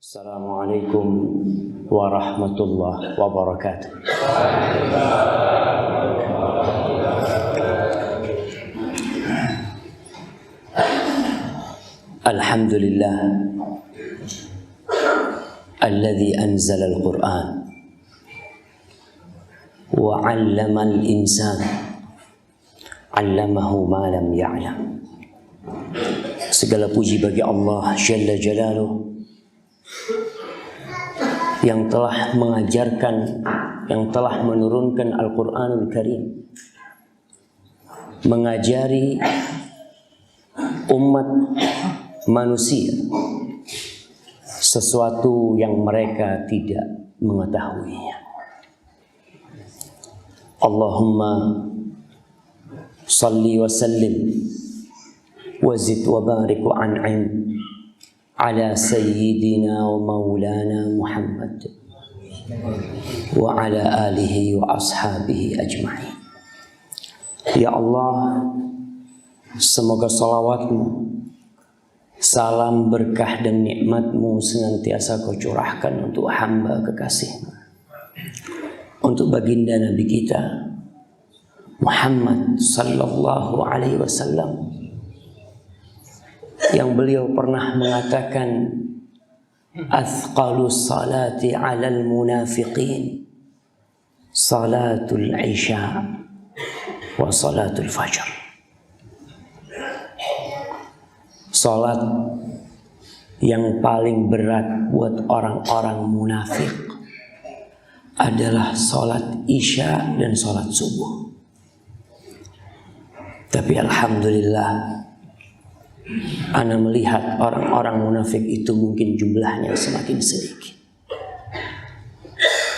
Assalamualaikum warahmatullahi wabarakatuh. Alhamdulillah alladzi anzala al-Qur'an wa 'allama al-insan 'allamahu ma lam ya'lam. Segala puji bagi Allah Jalla Jalaluhu yang telah mengajarkan, yang telah menurunkan Al-Quranul Karim, mengajari umat manusia sesuatu yang mereka tidak mengetahuinya. Allahumma salli wa sallim wa zid wa barik wa an'im ala sayyidina wa maulana Muhammad wa ala alihi wa ashabihi ajma'in. Ya Allah, semoga salawatmu, salam berkah dan nikmatmu senantiasa kau curahkan untuk hamba kekasihmu, untuk baginda Nabi kita Muhammad sallallahu alaihi wasallam, yang beliau pernah mengatakan athqalus salati 'alal munafiqin salatul isya wa salatul fajr. Salat yang paling berat buat orang-orang munafik adalah salat isya dan salat subuh. Tapi alhamdulillah, ana melihat orang-orang munafik itu mungkin jumlahnya semakin sedikit.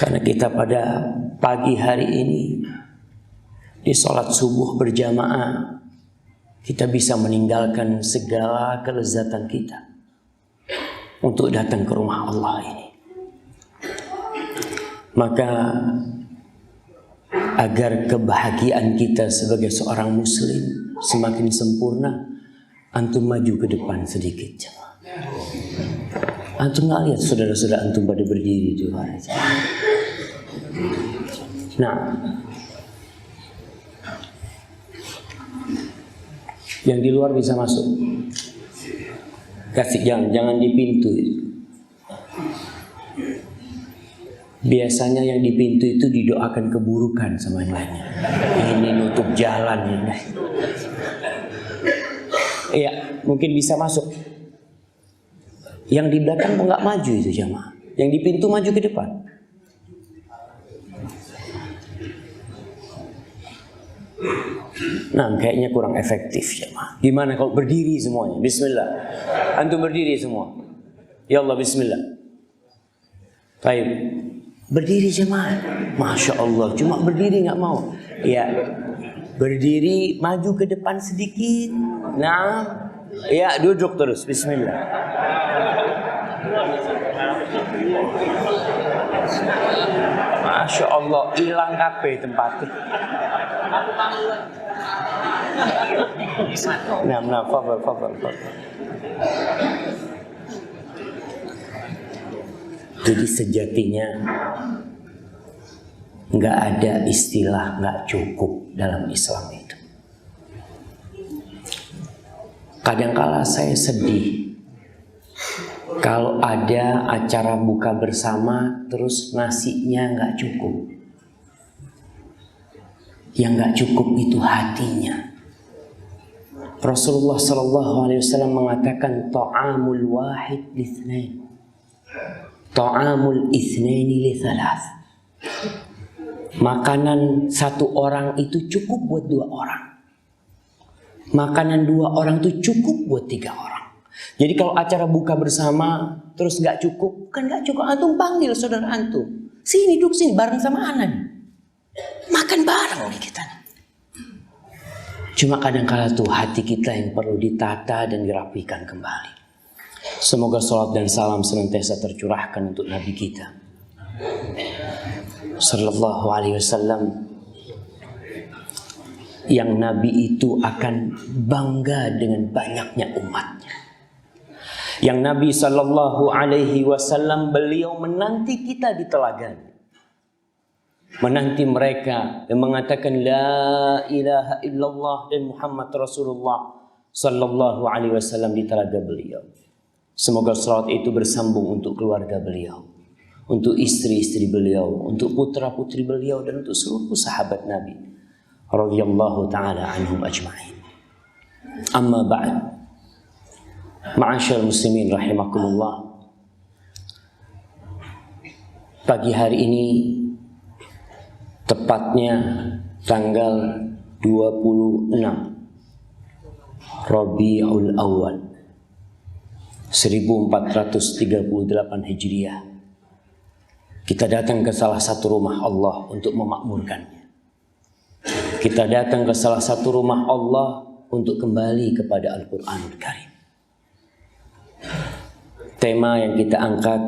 Karena kita pada pagi hari ini di sholat subuh berjamaah, kita bisa meninggalkan segala kelezatan kita untuk datang ke rumah Allah ini. Maka agar kebahagiaan kita sebagai seorang muslim semakin sempurna, antum maju ke depan sedikit. Antum nggak lihat saudara-saudara antum pada berdiri di luar. Nah, yang di luar bisa masuk. Kasih jangan di pintu. Biasanya yang di pintu itu didoakan keburukan sama yang lainnya. Ini nutup jalan ini. Iya, mungkin bisa masuk. Yang di belakang mau nggak maju itu jamaah. Yang di pintu maju ke depan. Nah, kayaknya kurang efektif jamaah. Gimana kalau berdiri semuanya? Bismillah. Antum berdiri semua. Ya Allah, Bismillah. Baik. Berdiri jamaah. Masya Allah. Cuma berdiri nggak mau. Ya. Berdiri, maju ke depan sedikit. Nah, ya duduk terus. Bismillah. Masya Allah, hilang kabeh tempatnya. Nah, fadhal. Jadi sejatinya nggak ada istilah nggak cukup dalam Islam itu. Kadangkala saya sedih kalau ada acara buka bersama terus nasinya nggak cukup. Yang nggak cukup itu hatinya. Rasulullah Sallallahu Alaihi Wasallam mengatakan ta'amul wahid lithnain, ta'amul ithnaini lithalath. Makanan satu orang itu cukup buat dua orang. Makanan dua orang itu cukup buat tiga orang. Jadi kalau acara buka bersama terus nggak cukup, kan nggak cukup. Antum panggil saudara antum, sini duduk sini bareng sama anak. Makan bareng nih kita. Cuma kadang-kala tuh hati kita yang perlu ditata dan dirapikan kembali. Semoga salat dan salam senantiasa tercurahkan untuk Nabi kita Sallallahu Alaihi Wasallam, yang Nabi itu akan bangga dengan banyaknya umatnya. Yang Nabi Sallallahu Alaihi Wasallam beliau menanti kita di telaga, menanti mereka yang mengatakan la ilaha illallah dan Muhammad Rasulullah Sallallahu Alaihi Wasallam di telaga beliau. Semoga salawat itu bersambung untuk keluarga beliau, untuk istri-istri beliau, untuk putra-putri beliau, dan untuk seluruh sahabat Nabi radhiyallahu taala anhum ajma'in. Amma ba'd. Ma'asyiral muslimin rahimakumullah. Pagi hari ini, tepatnya tanggal 26 Rabiul Awal 1438 Hijriah, kita datang ke salah satu rumah Allah untuk memakmurkannya. Kita datang ke salah satu rumah Allah untuk kembali kepada Al-Quranul Karim. Tema yang kita angkat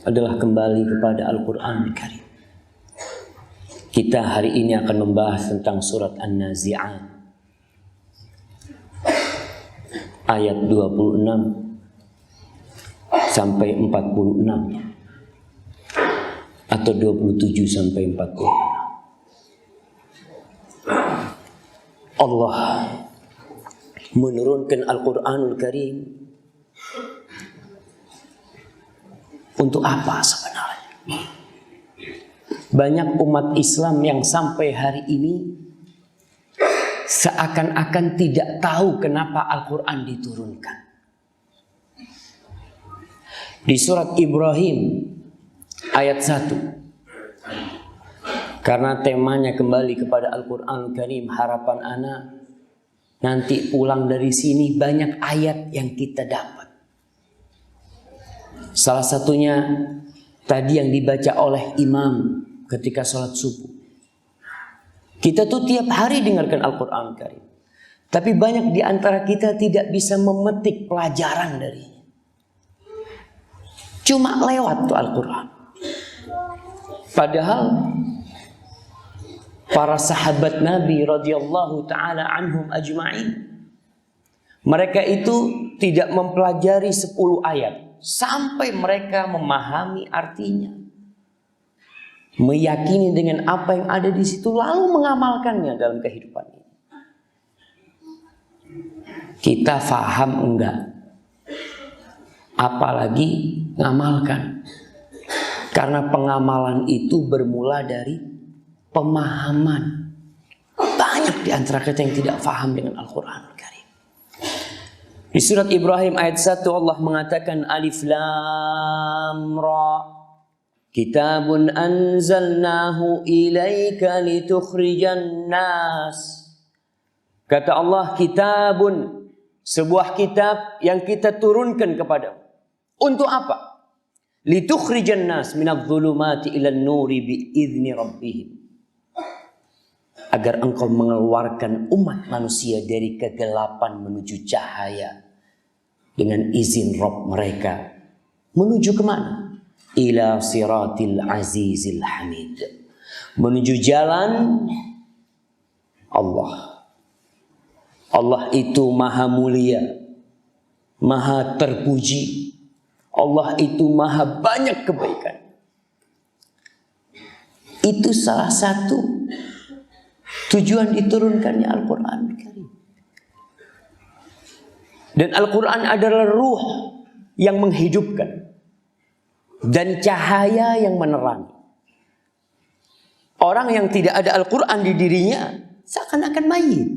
adalah kembali kepada Al-Quranul Karim. Kita hari ini akan membahas tentang surat An-Nazi'at ayat 26 sampai 46 atau 27 sampai 46. Allah menurunkan Al-Quranul Karim untuk apa sebenarnya? Banyak umat Islam yang sampai hari ini seakan-akan tidak tahu kenapa Al-Quran diturunkan. Di surat Ibrahim ayat 1, karena temanya kembali kepada Al-Quran Karim, harapan ana nanti pulang dari sini banyak ayat yang kita dapat. Salah satunya tadi yang dibaca oleh imam ketika sholat subuh. Kita tuh tiap hari dengarkan Al-Quran Karim, tapi banyak di antara kita tidak bisa memetik pelajaran darinya. Cuma lewat tuh Al-Quran. Padahal para sahabat Nabi radhiyallahu taala anhum ajma'in, mereka itu tidak mempelajari 10 ayat sampai mereka memahami artinya, meyakini dengan apa yang ada di situ, lalu mengamalkannya dalam kehidupan ini. Kita faham enggak? Apalagi ngamalkan. Karena pengamalan itu bermula dari pemahaman. Banyak di antara kita yang tidak faham dengan Al-Quran Karim. Di surat Ibrahim ayat 1 Allah mengatakan Alif Lam Ra, Kitabun anzalnahu ilaika litukhrijan nas. Kata Allah, kitabun, sebuah kitab yang kita turunkan kepadamu. Untuk apa? Litukhrijan nas minadh-dhulumati ilan nuri biizni rabbihim. Agar engkau mengeluarkan umat manusia dari kegelapan menuju cahaya dengan izin Rabb mereka. Menuju kemana? Ila siratil azizil hamid. Menuju jalan Allah. Allah itu maha mulia, maha terpuji. Allah itu maha banyak kebaikan. Itu salah satu tujuan diturunkannya Al-Quran Karim. Dan Al-Quran adalah ruh yang menghidupkan dan cahaya yang menerangi. Orang yang tidak ada Al-Quran di dirinya seakan-akan mayit.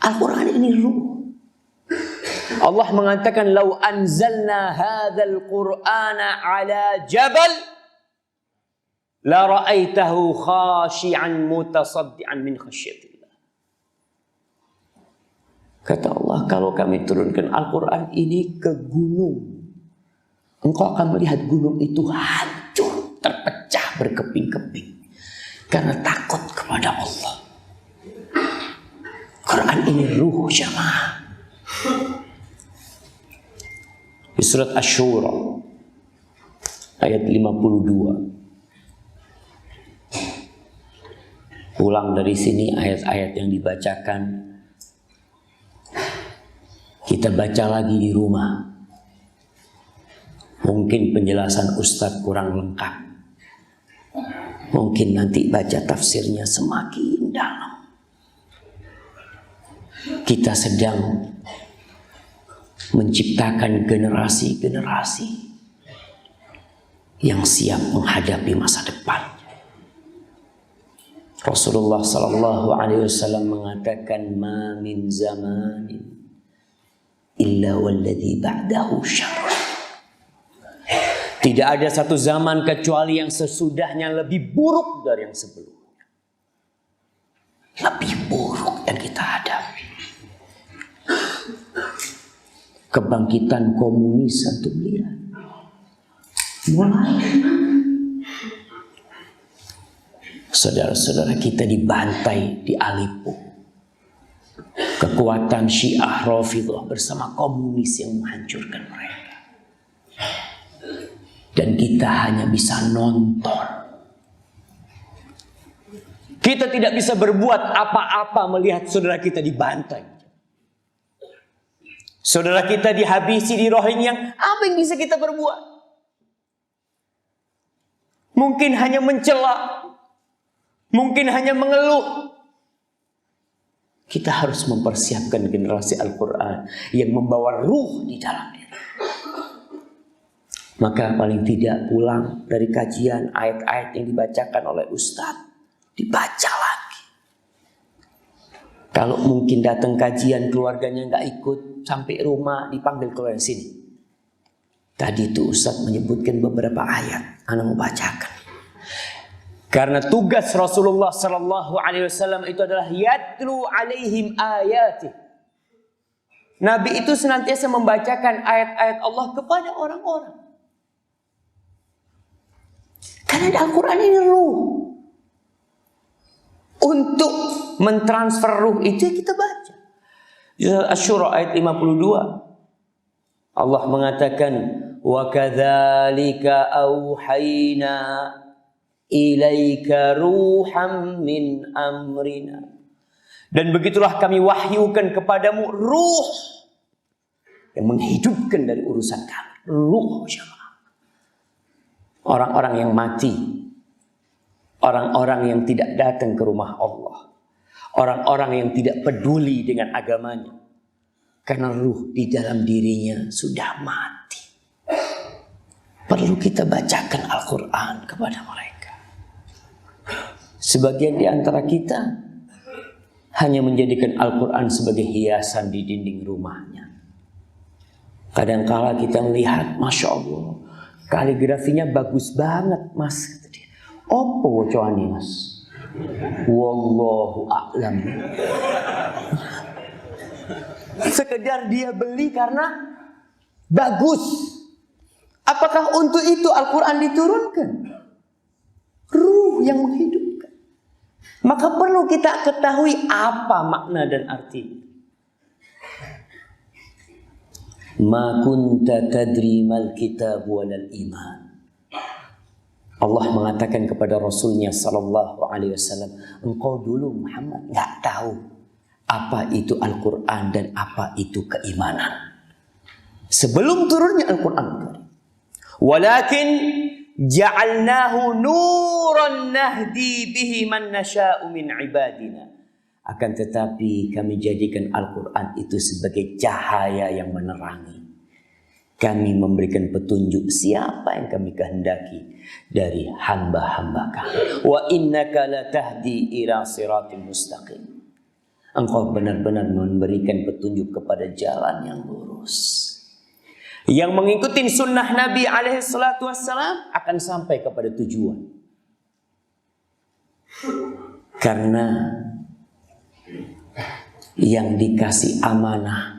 Al-Quran ini ruh. Allah mengatakan, "Lau anzalna hadzal Qur'ana 'ala jabal la ra'aitahu khashi'an mutasaddian min khasyatillah." Kata Allah, kalau kami turunkan Al-Quran ini ke gunung, engkau akan melihat gunung itu hancur, terpecah berkeping-keping karena takut kepada Allah. Quran ini ruh jamaah. Di surat Asy-Syura ayat 52. Pulang dari sini ayat-ayat yang dibacakan Kita baca lagi di rumah. Mungkin penjelasan Ustadz kurang lengkap. Mungkin nanti baca tafsirnya semakin dalam. Kita sedang menciptakan generasi-generasi yang siap menghadapi masa depan. Rasulullah sallallahu alaihi wasallam mengatakan, "Ma min zamanin illa walladhi ba'dahu syarr." Tidak ada satu zaman kecuali yang sesudahnya lebih buruk dari yang sebelumnya. Lebih buruk yang kita hadapi. Kebangkitan komunis antum lihat. Mulai. Saudara-saudara kita dibantai di Aleppo. Kekuatan Syiah Rafidhah bersama komunis yang menghancurkan mereka. Dan kita hanya bisa nonton. Kita tidak bisa berbuat apa-apa melihat saudara kita dibantai. Saudara kita dihabisi di Rohingya. Apa yang bisa kita berbuat? Mungkin hanya mencela. Mungkin hanya mengeluh. Kita harus mempersiapkan generasi Al-Quran yang membawa ruh di dalam diri. Maka paling tidak pulang dari kajian ayat-ayat yang dibacakan oleh Ustadz, dibaca lagi. Kalau mungkin datang kajian keluarganya nggak ikut, sampai rumah dipanggil keluar sini. Tadi itu Ustadz menyebutkan beberapa ayat, ana mau bacakan. Karena tugas Rasulullah Sallallahu Alaihi Wasallam itu adalah yatlu alaihim ayatih. Nabi itu senantiasa membacakan ayat-ayat Allah kepada orang-orang. Karena Al-Quran ini ruh. Untuk mentransfer ruh itu kita baca. Asy-Syura ayat 52. Allah mengatakan, wa kadzalika auhayna ilaika ruham min amrina. Dan begitulah kami wahyukan kepadamu ruh yang menghidupkan dari urusan kami. Ruh jemaah. Orang-orang yang mati, orang-orang yang tidak datang ke rumah Allah, orang-orang yang tidak peduli dengan agamanya, karena ruh di dalam dirinya sudah mati. Perlu kita bacakan Al-Quran kepada mereka. Sebagian di antara kita hanya menjadikan Al-Quran sebagai hiasan di dinding rumahnya. Kadangkala kita melihat, Masya Allah, kaligrafinya bagus banget mas. Opo wocoane mas? Wallahu a'lam. Sekedar dia beli karena bagus. Apakah untuk itu Al-Quran diturunkan? Ruh yang menghidupkan. Maka perlu kita ketahui apa makna dan arti. Ma kunta tadri mal kitab walal iman. Allah mengatakan kepada Rasulnya Sallallahu Alaihi Wasallam, engkau dulu Muhammad nggak tahu apa itu Al-Quran dan apa itu keimanan. Sebelum turunnya Al-Quran. Walakin ja'alnahu nuran nahdi bihi man nasha'u min ibadina. Akan tetapi kami jadikan Al-Quran itu sebagai cahaya yang menerangi. Kami memberikan petunjuk siapa yang kami kehendaki dari hamba-hamba kami. Wa innaka latahdi ila siratim mustaqim. Engkau benar-benar memberikan petunjuk kepada jalan yang lurus. Yang mengikuti sunnah Nabi alaihi salatu wassalam akan sampai kepada tujuan. Karena yang dikasih amanah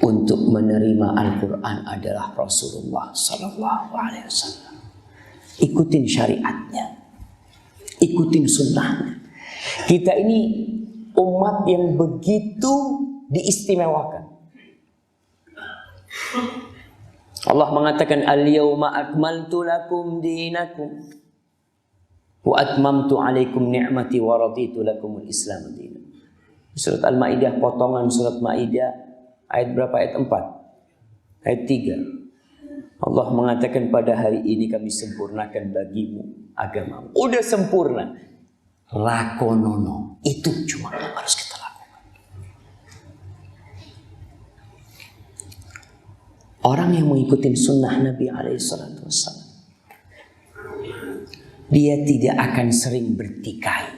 untuk menerima Al-Quran adalah Rasulullah Sallallahu Alaihi Wasallam. Ikutin syariatnya, ikutin sunnahnya. Kita ini umat yang begitu diistimewakan. Allah mengatakan, Al-yawma akmaltu lakum dinakum wa atmamtu alaikum ni'mati wa raditu lakumul Islam dinan. Surat Al-Maidah, potongan surat Maidah Ayat berapa? Ayat 4. Ayat 3. Allah mengatakan pada hari ini kami sempurnakan bagimu agamamu. Udah sempurna. Lakonono. Itu cuma yang harus kita lakukan. Orang yang mengikuti sunnah Nabi SAW, dia tidak akan sering bertikai.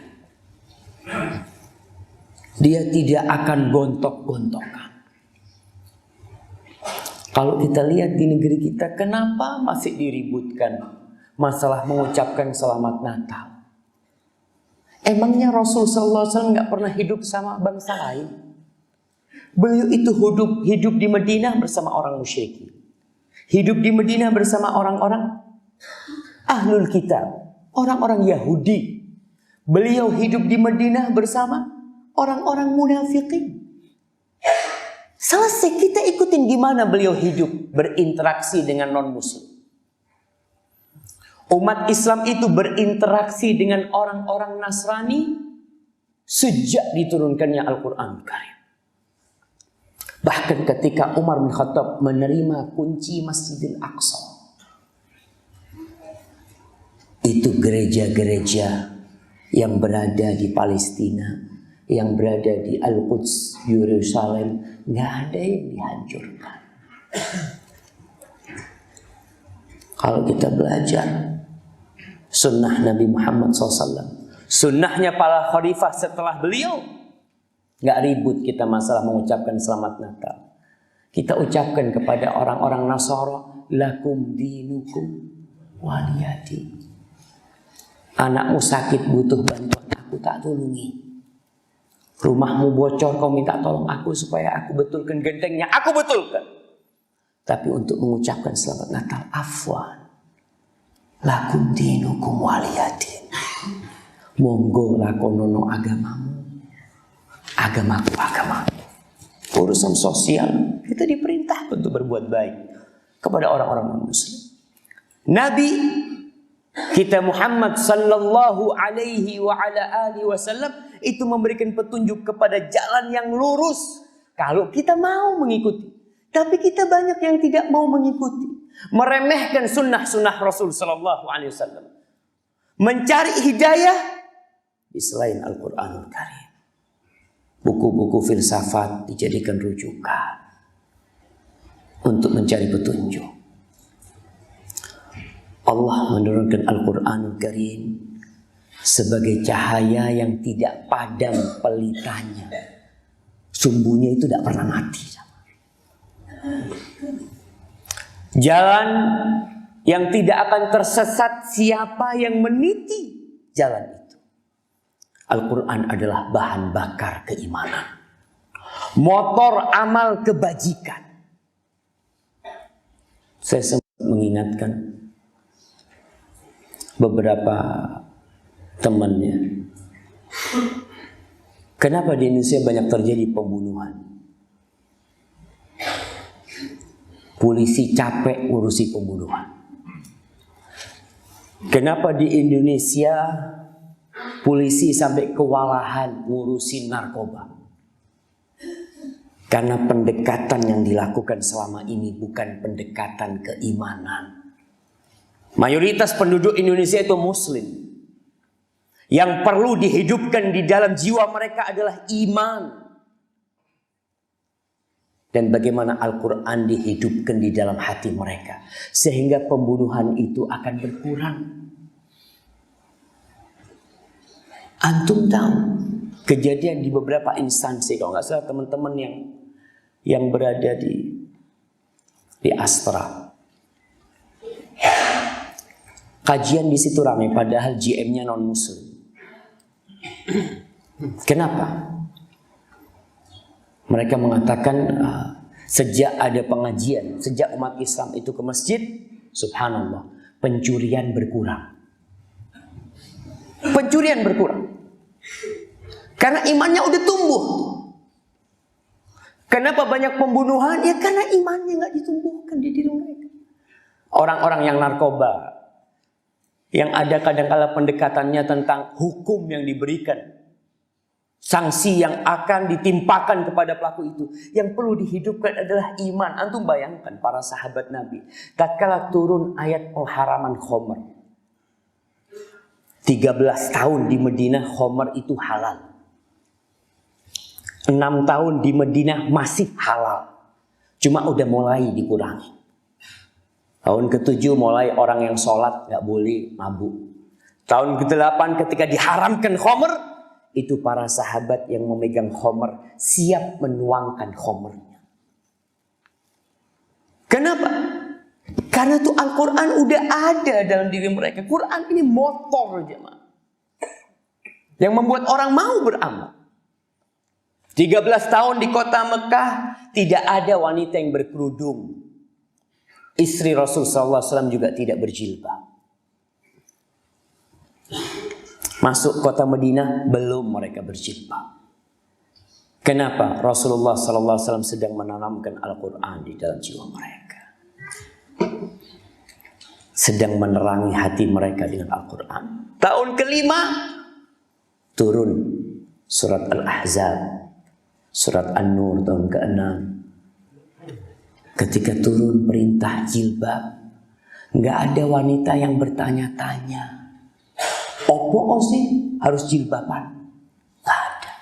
Dia tidak akan gontok-gontokan. Kalau kita lihat di negeri kita, kenapa masih diributkan masalah mengucapkan selamat Natal? Emangnya Rasul SAW nggak pernah hidup sama bangsa lain? Beliau itu hidup di Madinah bersama orang musyrikin. Hidup di Madinah bersama orang-orang Ahlul Kitab, orang-orang Yahudi. Beliau hidup di Madinah bersama orang-orang munafikin. Selesai, kita ikutin gimana beliau hidup berinteraksi dengan non-muslim. Umat Islam itu berinteraksi dengan orang-orang Nasrani sejak diturunkannya Al-Quran Karim. Bahkan ketika Umar bin Khattab menerima kunci Masjidil Aqsa, itu gereja-gereja yang berada di Palestina, yang berada di Al-Quds, Yerusalem, nggak ada yang dihancurkan. Kalau kita belajar sunnah Nabi Muhammad SAW, sunnahnya para khalifah setelah beliau, nggak ribut kita masalah mengucapkan selamat Natal. Kita ucapkan kepada orang-orang Nasara, lakum dinukum waliyati. Anakmu sakit butuh bantuan, aku tak tolongi. Rumahmu bocor, kau minta tolong aku supaya aku betulkan gentengnya, aku betulkan. Tapi untuk mengucapkan selamat Natal, afwan, lakum dinukum waliyadin. Monggo lakonono agamamu, agamaku agamamu. Urusan sosial kita diperintah untuk berbuat baik kepada orang-orang non-muslim. Nabi kita Muhammad sallallahu alaihi wa ala alihi wasallam itu memberikan petunjuk kepada jalan yang lurus kalau kita mau mengikuti. Tapi kita banyak yang tidak mau mengikuti, meremehkan sunnah-sunnah Rasul sallallahu alaihi wasallam, mencari hidayah di selain Al-Qur'anul Karim. Buku-buku filsafat dijadikan rujukan untuk mencari petunjuk. Allah menurunkan Al-Quranul Karim sebagai cahaya yang tidak padam pelitanya. Sumbunya itu tidak pernah mati. Jalan yang tidak akan tersesat siapa yang meniti jalan itu. Al-Quran adalah bahan bakar keimanan, motor amal kebajikan. Saya sempat mengingatkan beberapa temannya, kenapa di Indonesia banyak terjadi pembunuhan? Polisi capek ngurusi pembunuhan. Kenapa di Indonesia polisi sampai kewalahan ngurusi narkoba? Karena pendekatan yang dilakukan selama ini bukan pendekatan keimanan. Mayoritas penduduk Indonesia itu muslim. Yang perlu dihidupkan di dalam jiwa mereka adalah iman. Dan bagaimana Al-Quran dihidupkan di dalam hati mereka. Sehingga pembunuhan itu akan berkurang. Antum tahu kejadian di beberapa instansi. Kalau nggak salah teman-teman yang berada di Astra. Kajian di situ ramai, padahal GM-nya non-muslim. Kenapa? Mereka mengatakan sejak ada pengajian, sejak umat Islam itu ke masjid, subhanallah, pencurian berkurang. Pencurian berkurang. Karena imannya udah tumbuh. Kenapa banyak pembunuhan? Ya karena imannya nggak ditumbuhkan di diri mereka. Orang-orang yang narkoba, yang ada kadang-kala pendekatannya tentang hukum yang diberikan sanksi yang akan ditimpakan kepada pelaku itu. Yang perlu dihidupkan adalah iman. Antum bayangkan para sahabat Nabi, tatkala turun ayat pengharaman khamr, 13 tahun di Madinah khamr itu halal. 6 tahun di Madinah masih halal. Cuma udah mulai dikurangi. Tahun ke-7 mulai orang yang sholat gak boleh mabuk. Tahun ke-8 ketika diharamkan khamr, itu para sahabat yang memegang khamr siap menuangkan khamrnya. Kenapa? Karena tuh Al-Quran udah ada dalam diri mereka. Quran ini motor jemaah, yang membuat orang mau beramal. 13 tahun di kota Mekah tidak ada wanita yang berkerudung. Istri Rasul SAW juga tidak berjilbab. Masuk kota Madinah belum mereka berjilbab. Kenapa? Rasulullah SAW sedang menanamkan Al-Quran di dalam jiwa mereka. Sedang menerangi hati mereka dengan Al-Quran. Tahun ke-5 turun surat Al-Ahzab, surat An-Nur tahun ke-6. Ketika turun perintah jilbab, nggak ada wanita yang bertanya-tanya, opo sih harus jilbaban? Nggak ada.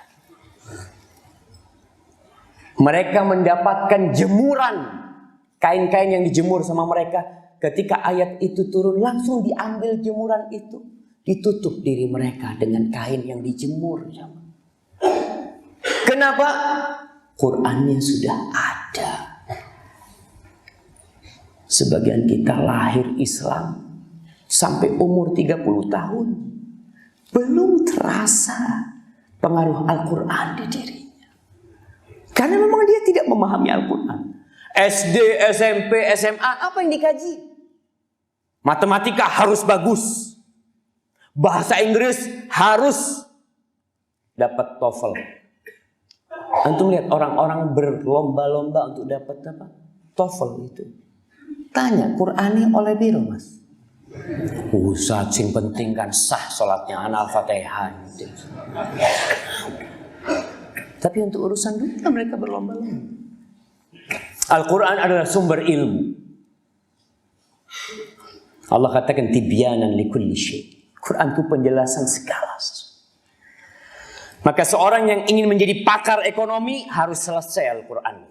Mereka mendapatkan jemuran, kain-kain yang dijemur sama mereka. Ketika ayat itu turun, langsung diambil jemuran itu, ditutup diri mereka dengan kain yang dijemur. Kenapa? Qurannya sudah ada. Sebagian kita lahir Islam sampai umur 30 tahun belum terasa pengaruh Al-Quran di dirinya. Karena memang dia tidak memahami Al-Quran. SD, SMP, SMA, apa yang dikaji? Matematika harus bagus. Bahasa Inggris harus dapat TOEFL. Antum lihat orang-orang berlomba-lomba untuk dapat apa? TOEFL itu. Tanya, Qur'ani oleh biro mas? Ustaz, yang penting kan sah sholatnya, Al-Fatihah. Tapi untuk urusan dunia mereka berlomba-lomba. Al-Quran adalah sumber ilmu. Allah katakan tibyanan likulli syai'. Quran itu penjelasan segala sesuatu. Maka seorang yang ingin menjadi pakar ekonomi harus selesai Al-Quran.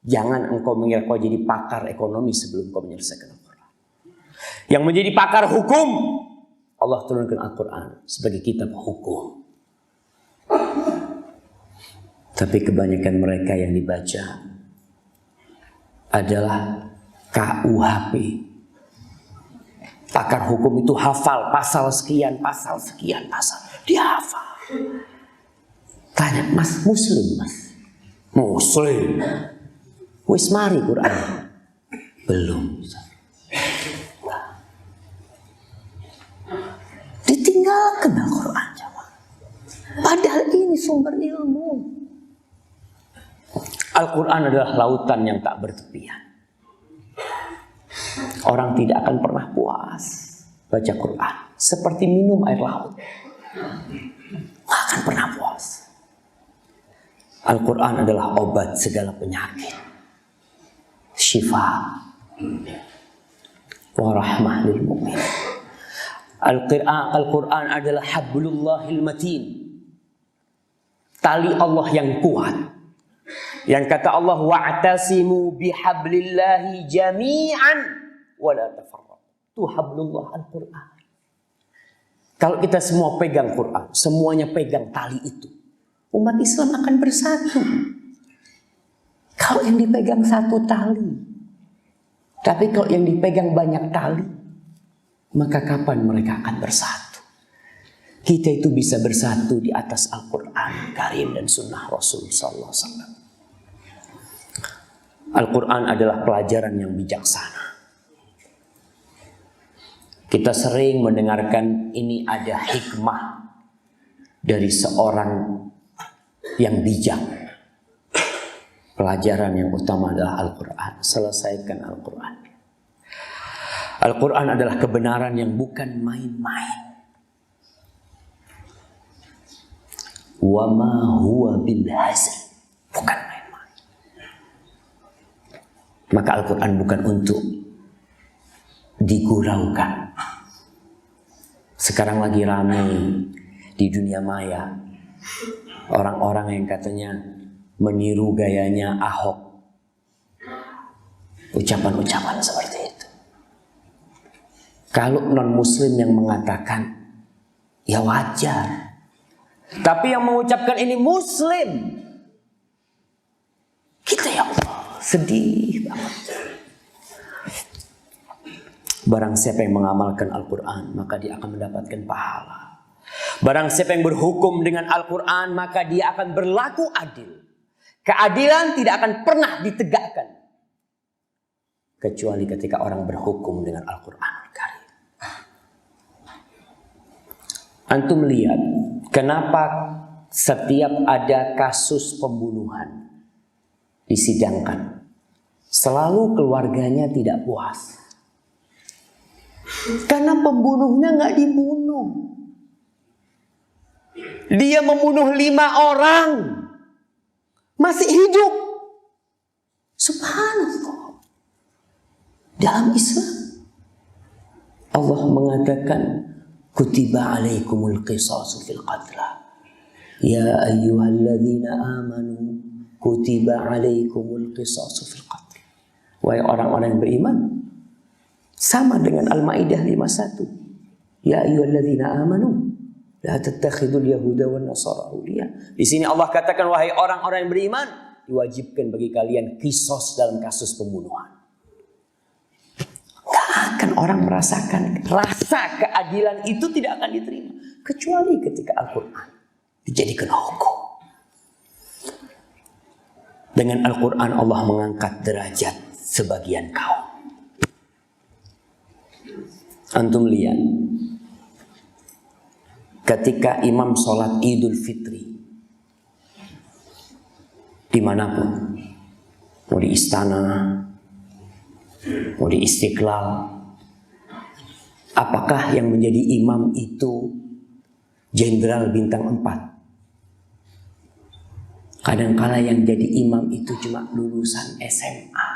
Jangan engkau mengira kau jadi pakar ekonomi sebelum kau menyelesaikan Al-Quran. Yang menjadi pakar hukum, Allah turunkan Al-Quran sebagai kitab hukum. Tapi kebanyakan mereka yang dibaca adalah KUHP. Pakar hukum itu hafal pasal sekian, pasal sekian, pasal. Dia hafal. Tanya, mas muslim mas? Muslim. Wis mari Quran. Belum. Ditinggalkan Al-Quran. Padahal ini sumber ilmu. Al-Quran adalah lautan yang tak bertepian. Orang tidak akan pernah puas baca Quran. Seperti minum air laut. Tidak akan pernah puas. Al-Quran adalah obat segala penyakit. Syifa wa rahmah lil mu'min. Al-Quran adalah hablullahil matin. Tali Allah yang kuat. Yang kata Allah, wa'tasimu bihablillahi jami'an wa la tafarraqu. Itu hablullah Al-Quran. Kalau kita semua pegang Quran, semuanya pegang tali itu, umat Islam akan bersatu. Kalau yang dipegang satu tali, tapi kalau yang dipegang banyak tali, maka kapan mereka akan bersatu? Kita itu bisa bersatu di atas Al-Quran Karim dan Sunnah Rasul Sallallahu Alaihi Wasallam. Al-Quran adalah pelajaran yang bijaksana. Kita sering mendengarkan ini ada hikmah dari seorang yang bijak. Pelajaran yang utama adalah Al-Quran. Selesaikan Al-Quran. Al-Quran adalah kebenaran yang bukan main-main. Wa ma huwa bil hazl. Bukan main-main. Maka Al-Quran bukan untuk diguraukan. Sekarang lagi ramai di dunia maya orang-orang yang katanya meniru gayanya Ahok. Ucapan-ucapan seperti itu. Kalau non-muslim yang mengatakan, ya wajar. Tapi yang mengucapkan ini muslim. Kita ya Allah, sedih banget. Barang siapa yang mengamalkan Al-Quran, maka dia akan mendapatkan pahala. Barang siapa yang berhukum dengan Al-Quran, maka dia akan berlaku adil. Keadilan tidak akan pernah ditegakkan kecuali ketika orang berhukum dengan Al-Quran Al-Karim. Antum lihat kenapa setiap ada kasus pembunuhan disidangkan, selalu keluarganya tidak puas. Karena pembunuhnya nggak dibunuh. Dia membunuh 5 orang, masih hidup. Subhanallah. Dalam Islam Allah mengatakan kutiba alaikumul qisasu fil qatla ya ayyuhalladzina amanu kutiba alaikumul qisasu fil qatla. Wahai orang-orang yang beriman, sama dengan Al-Maidah 51. Ya ayyuhalladzina amanu la tattakhidul yahuda wan nasara awliya. Di sini Allah katakan wahai orang-orang yang beriman, diwajibkan bagi kalian qisas dalam kasus pembunuhan. Akan orang merasakan rasa keadilan itu tidak akan diterima kecuali ketika Al-Quran dijadikan hukum. Dengan Al-Quran Allah mengangkat derajat sebagian kaum. Antum lihat ketika imam sholat Idul Fitri dimanapun, mau di istana, mau di Istiqlal, apakah yang menjadi imam itu jenderal bintang 4? Kadangkala yang jadi imam itu cuma lulusan SMA.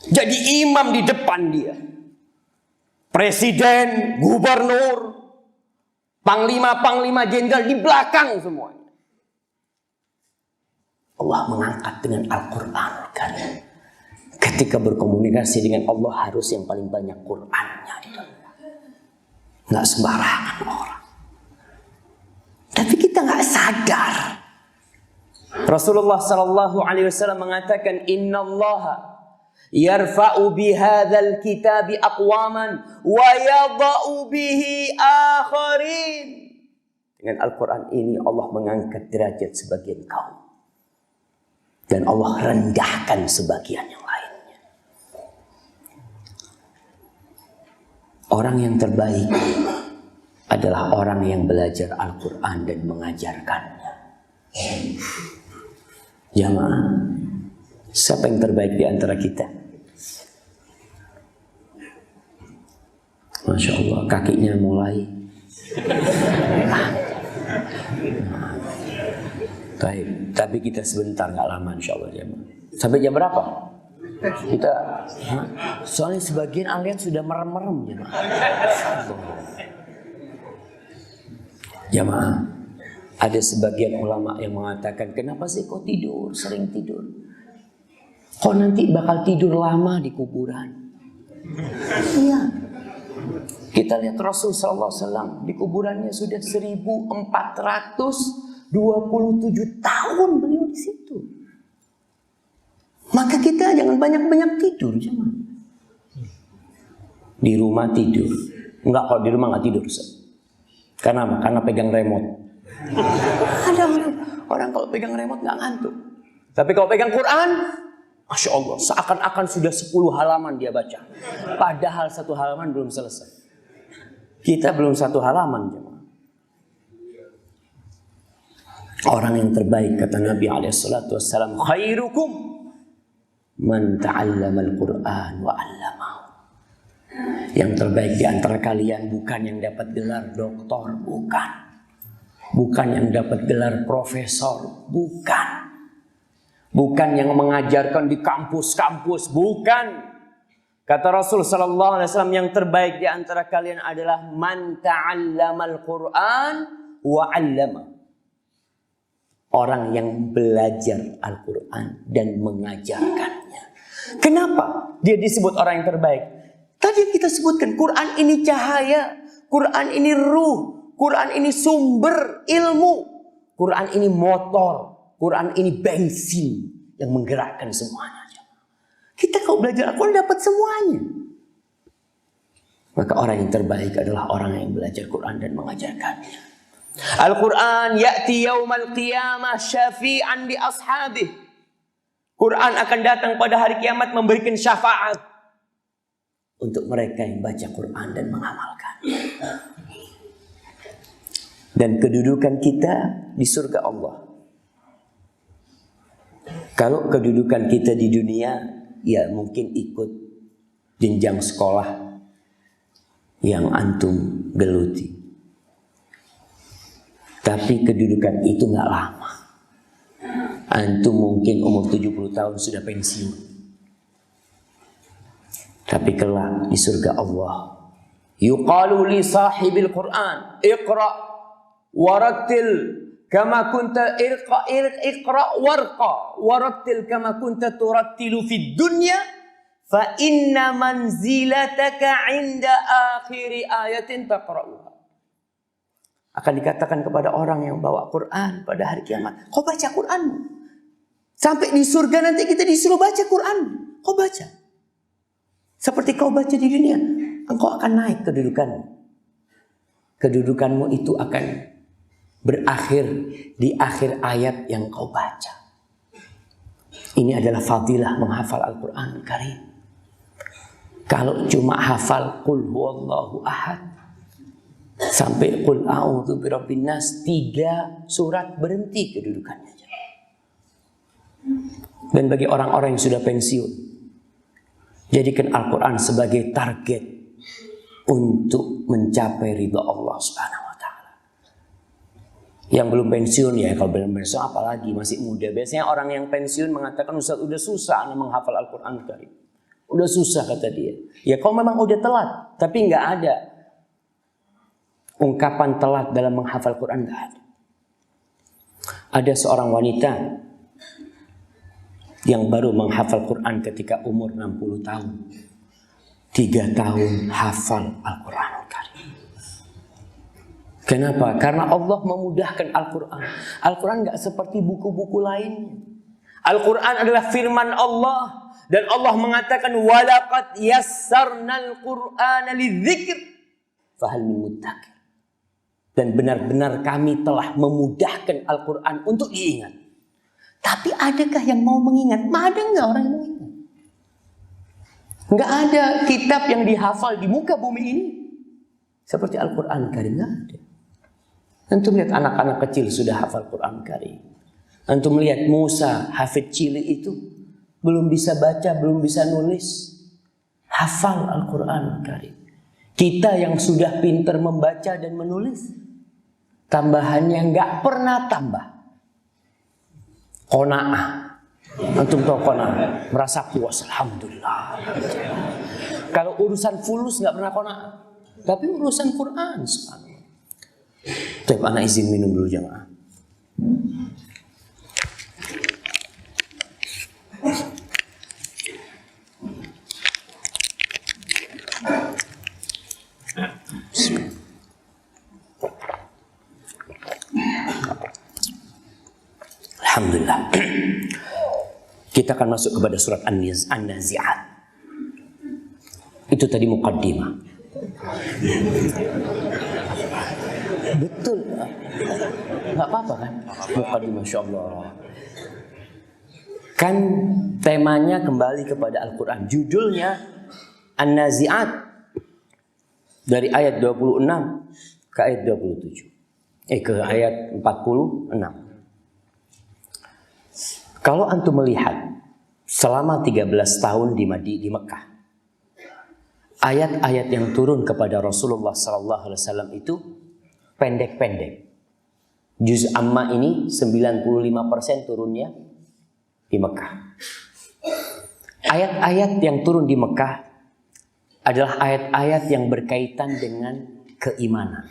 Jadi imam di depan dia. Presiden, gubernur, panglima jenderal di belakang semuanya. Allah mengangkat dengan Al-Quran kan. Ketika berkomunikasi dengan Allah harus yang paling banyak Qur'annya di dalam. Nggak sembarangan orang. Tapi kita nggak sadar. Rasulullah Sallallahu Alaihi Wasallam mengatakan, Inna Allah yarfa'u bihadzal kitabi aqwaman wa yada'u bihi akharin. Dengan Al-Quran ini Allah mengangkat derajat sebagian kaum dan Allah rendahkan sebagian yang lain. Orang yang terbaik adalah orang yang belajar Al-Quran dan mengajarkannya. Jamaah, siapa yang terbaik di antara kita? Masya Allah, kakinya mulai. Tapi kita sebentar, nggak lama insya Allah jamaah. Sampai jam berapa? Kita, soalnya sebagian alian sudah merem-merem jamaah. Ada sebagian ulama yang mengatakan, kenapa sih kok tidur, sering tidur? Kok nanti bakal tidur lama di kuburan? Iya. Kita lihat Rasul Sallallahu Alaihi Wasallam di kuburannya sudah 1427 tahun beliau di situ. Maka kita jangan banyak-banyak tidur, jangan. Di rumah tidur. Enggak, kalau di rumah nggak tidur. Karena apa? Karena pegang remote. Ada orang kalau pegang remote nggak ngantuk. Tapi kalau pegang Quran, Masya Allah, seakan-akan sudah 10 halaman dia baca. Padahal 1 halaman belum selesai. Kita belum 1 halaman. Orang yang terbaik, kata Nabi SAW, khairukum man ta'allama al-Quran wa 'allamahu. Yang terbaik di antara kalian bukan yang dapat gelar doktor, bukan. bukan yang dapat gelar profesor, bukan. Bukan yang mengajarkan di kampus-kampus, bukan. Kata Rasul sallallahu alaihi wasallam, yang terbaik di antara kalian adalah man ta'allamal Qur'an wa 'allama. Orang yang belajar Al-Qur'an dan mengajarkannya. Kenapa dia disebut orang yang terbaik? Tadi kita sebutkan Quran ini cahaya, Quran ini ruh, Quran ini sumber ilmu, Quran ini motor, Quran ini bensin yang menggerakkan semuanya. Kita kalau belajar Al-Quran dapat semuanya. Maka orang yang terbaik adalah orang yang belajar Quran dan mengajarkannya. Al-Quran ya'ti yaumal qiyamah syafi'an li ashabih. Quran akan datang pada hari kiamat memberikan syafaat untuk mereka yang baca Quran dan mengamalkan. Dan kedudukan kita di surga Allah. Kalau kedudukan kita di dunia, ya mungkin ikut jenjang sekolah yang antum geluti. Tapi kedudukan itu nggak lama. Antum mungkin umur 70 tahun sudah pensiun. Tapi kelak di surga Allah, yuqalu li sahibil Quran, iqra warattil kama kunta iqra warqa warattil kama kunta turattilu fid dunya fa inna manzilataka 'inda akhiri ayatin taqra'uha. Akan dikatakan kepada orang yang bawa Quran pada hari kiamat, kau baca Quranmu. Sampai di surga nanti kita disuruh baca Quran. Kau baca. Seperti kau baca di dunia, engkau akan naik kedudukanmu. Kedudukanmu itu akan berakhir di akhir ayat yang kau baca. Ini adalah fadilah menghafal Al-Quran Karim. Kalau cuma hafal Qul huwallahu ahad sampai Qul a'udzu birabbin nas, 3 surat berhenti kedudukannya. Dan bagi orang-orang yang sudah pensiun, jadikan Al-Quran sebagai target untuk mencapai ridha Allah Subhanahu wa Ta'ala. Yang belum pensiun, ya kalau belum pensiun apalagi masih muda. Biasanya orang yang pensiun mengatakan, Ustaz udah susah menghafal Al-Quran Karim. Udah susah kata dia. Ya kau memang udah telat, tapi nggak ada ungkapan telat dalam menghafal Quran, nggak ada. Ada seorang wanita yang baru menghafal Quran ketika umur 60 tahun. 3 tahun hafal Al-Quran Karim. Kenapa? Karena Allah memudahkan Al-Quran. Al-Quran gak seperti buku-buku lainnya. Al-Quran adalah firman Allah. Dan Allah mengatakan, وَلَقَدْ يَسَّرْنَا الْقُرْآنَ لِلذِّكْرِ فَهَلْ مِن مُدَّكِرٍ. Dan benar-benar kami telah memudahkan Al-Quran untuk diingat. Tapi adakah yang mau mengingat? Ada nggak orang yang mau ingat? Nggak ada kitab yang dihafal di muka bumi ini seperti Al-Quran Karim, nggak ada. Antum lihat anak-anak kecil sudah hafal Quran Karim. Antum lihat Musa, hafid cilik itu belum bisa baca, belum bisa nulis, hafal Al-Quran Karim. Kita yang sudah pintar membaca dan menulis, tambahannya nggak pernah tambah. Qanaah. Antum tahu qanaah? Merasa puas, alhamdulillah. Kalau urusan fulus nggak pernah qanaah. Tapi urusan Quran, subhanallah. Tapi anak izin minum dulu jamaah. Alhamdulillah. Kita akan masuk kepada surat An-Nazi'at. Itu tadi muqaddimah. Betul. Gak apa-apa kan? Muqaddimah, insyaAllah. Kan temanya kembali kepada Al-Quran. Judulnya An-Nazi'at. Dari ayat 26 ke ayat 27. Ke ayat 46. Kalau antum melihat selama 13 tahun di Mekah, ayat-ayat yang turun kepada Rasulullah SAW itu pendek-pendek. Juz Amma ini 95% turunnya di Mekah. Ayat-ayat yang turun di Mekah adalah ayat-ayat yang berkaitan dengan keimanan.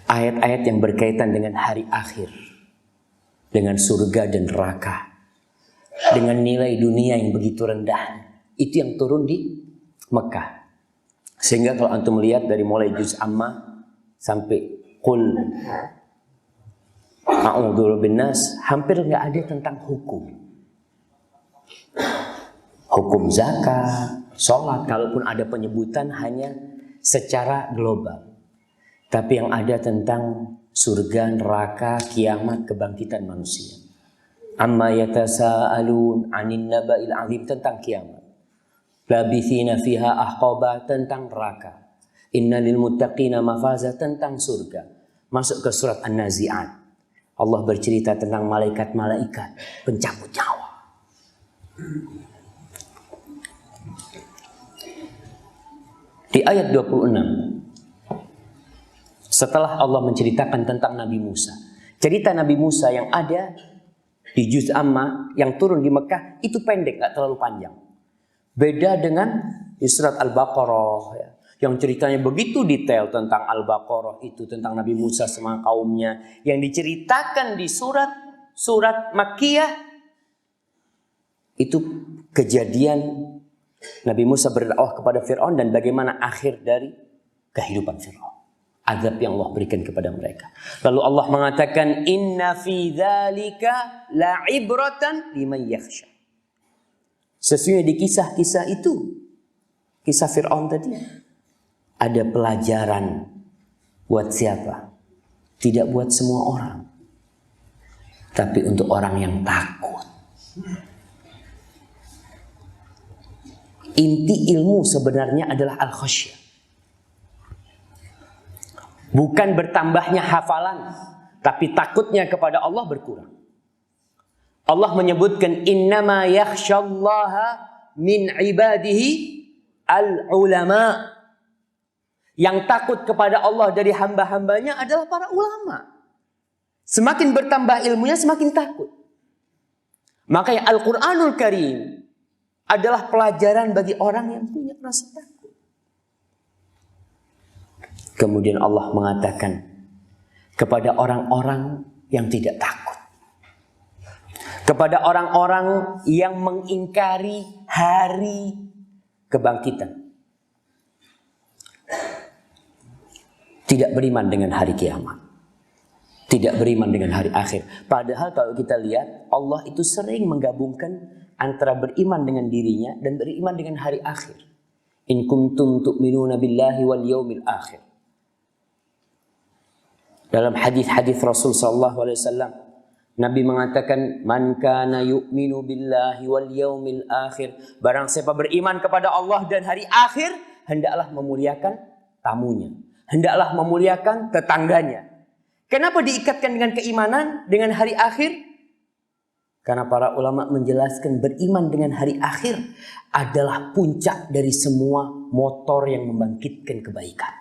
Ayat-ayat yang berkaitan dengan hari akhir, dengan surga dan neraka, dengan nilai dunia yang begitu rendah. Itu yang turun di Mekah. Sehingga kalau antum melihat dari mulai juz Amma sampai Qul a'udzu birabbin nas, hampir nggak ada tentang hukum. Hukum zakat, sholat, kalaupun ada penyebutan hanya secara global. Tapi yang ada tentang surga, neraka, kiamat, kebangkitan manusia. Amma yatasaalun 'anil naba'il 'azim, tentang kiamat. Labithina fiha ahqaba, tentang neraka. Innalil muttaqina mafaza, tentang surga. Masuk ke surat An-Nazi'at. Allah bercerita tentang malaikat-malaikat pencabut nyawa. Di ayat 26, setelah Allah menceritakan tentang Nabi Musa, cerita Nabi Musa yang ada di juz Amma yang turun di Mekah itu pendek, gak terlalu panjang. Beda dengan di surat Al-Baqarah ya, yang ceritanya begitu detail tentang Al-Baqarah itu, tentang Nabi Musa sama kaumnya. Yang diceritakan di surat Makkiyah itu kejadian Nabi Musa berdakwah kepada Fir'aun dan bagaimana akhir dari kehidupan Fir'aun. Azab yang Allah berikan kepada mereka. Lalu Allah mengatakan, inna fi dzalika la'ibratan liman yakhsha. Sesungguhnya di kisah-kisah itu, kisah Fir'aun tadi, ada pelajaran buat siapa? Tidak buat semua orang, tapi untuk orang yang takut. Inti ilmu sebenarnya adalah al-khasyah. Bukan bertambahnya hafalan, tapi takutnya kepada Allah berkurang. Allah menyebutkan innama yakhsyallaha min ibadihi al-ulama. Yang takut kepada Allah dari hamba-hambanya adalah para ulama. Semakin bertambah ilmunya semakin takut. Makanya Al-Quranul Karim adalah pelajaran bagi orang yang punya rasa takut. Kemudian Allah mengatakan kepada orang-orang yang tidak takut, kepada orang-orang yang mengingkari hari kebangkitan, tidak beriman dengan hari kiamat, tidak beriman dengan hari akhir. Padahal kalau kita lihat, Allah itu sering menggabungkan antara beriman dengan dirinya dan beriman dengan hari akhir. In kuntum tu'minuna billahi wal yaumil akhir. Dalam hadis-hadis Rasul sallallahu alaihi wasallam, Nabi mengatakan, "Man kana yu'minu billahi wal yaumil akhir." Barang siapa beriman kepada Allah dan hari akhir, hendaklah memuliakan tamunya, hendaklah memuliakan tetangganya. Kenapa diikatkan dengan keimanan dengan hari akhir? Karena para ulama menjelaskan beriman dengan hari akhir adalah puncak dari semua motor yang membangkitkan kebaikan.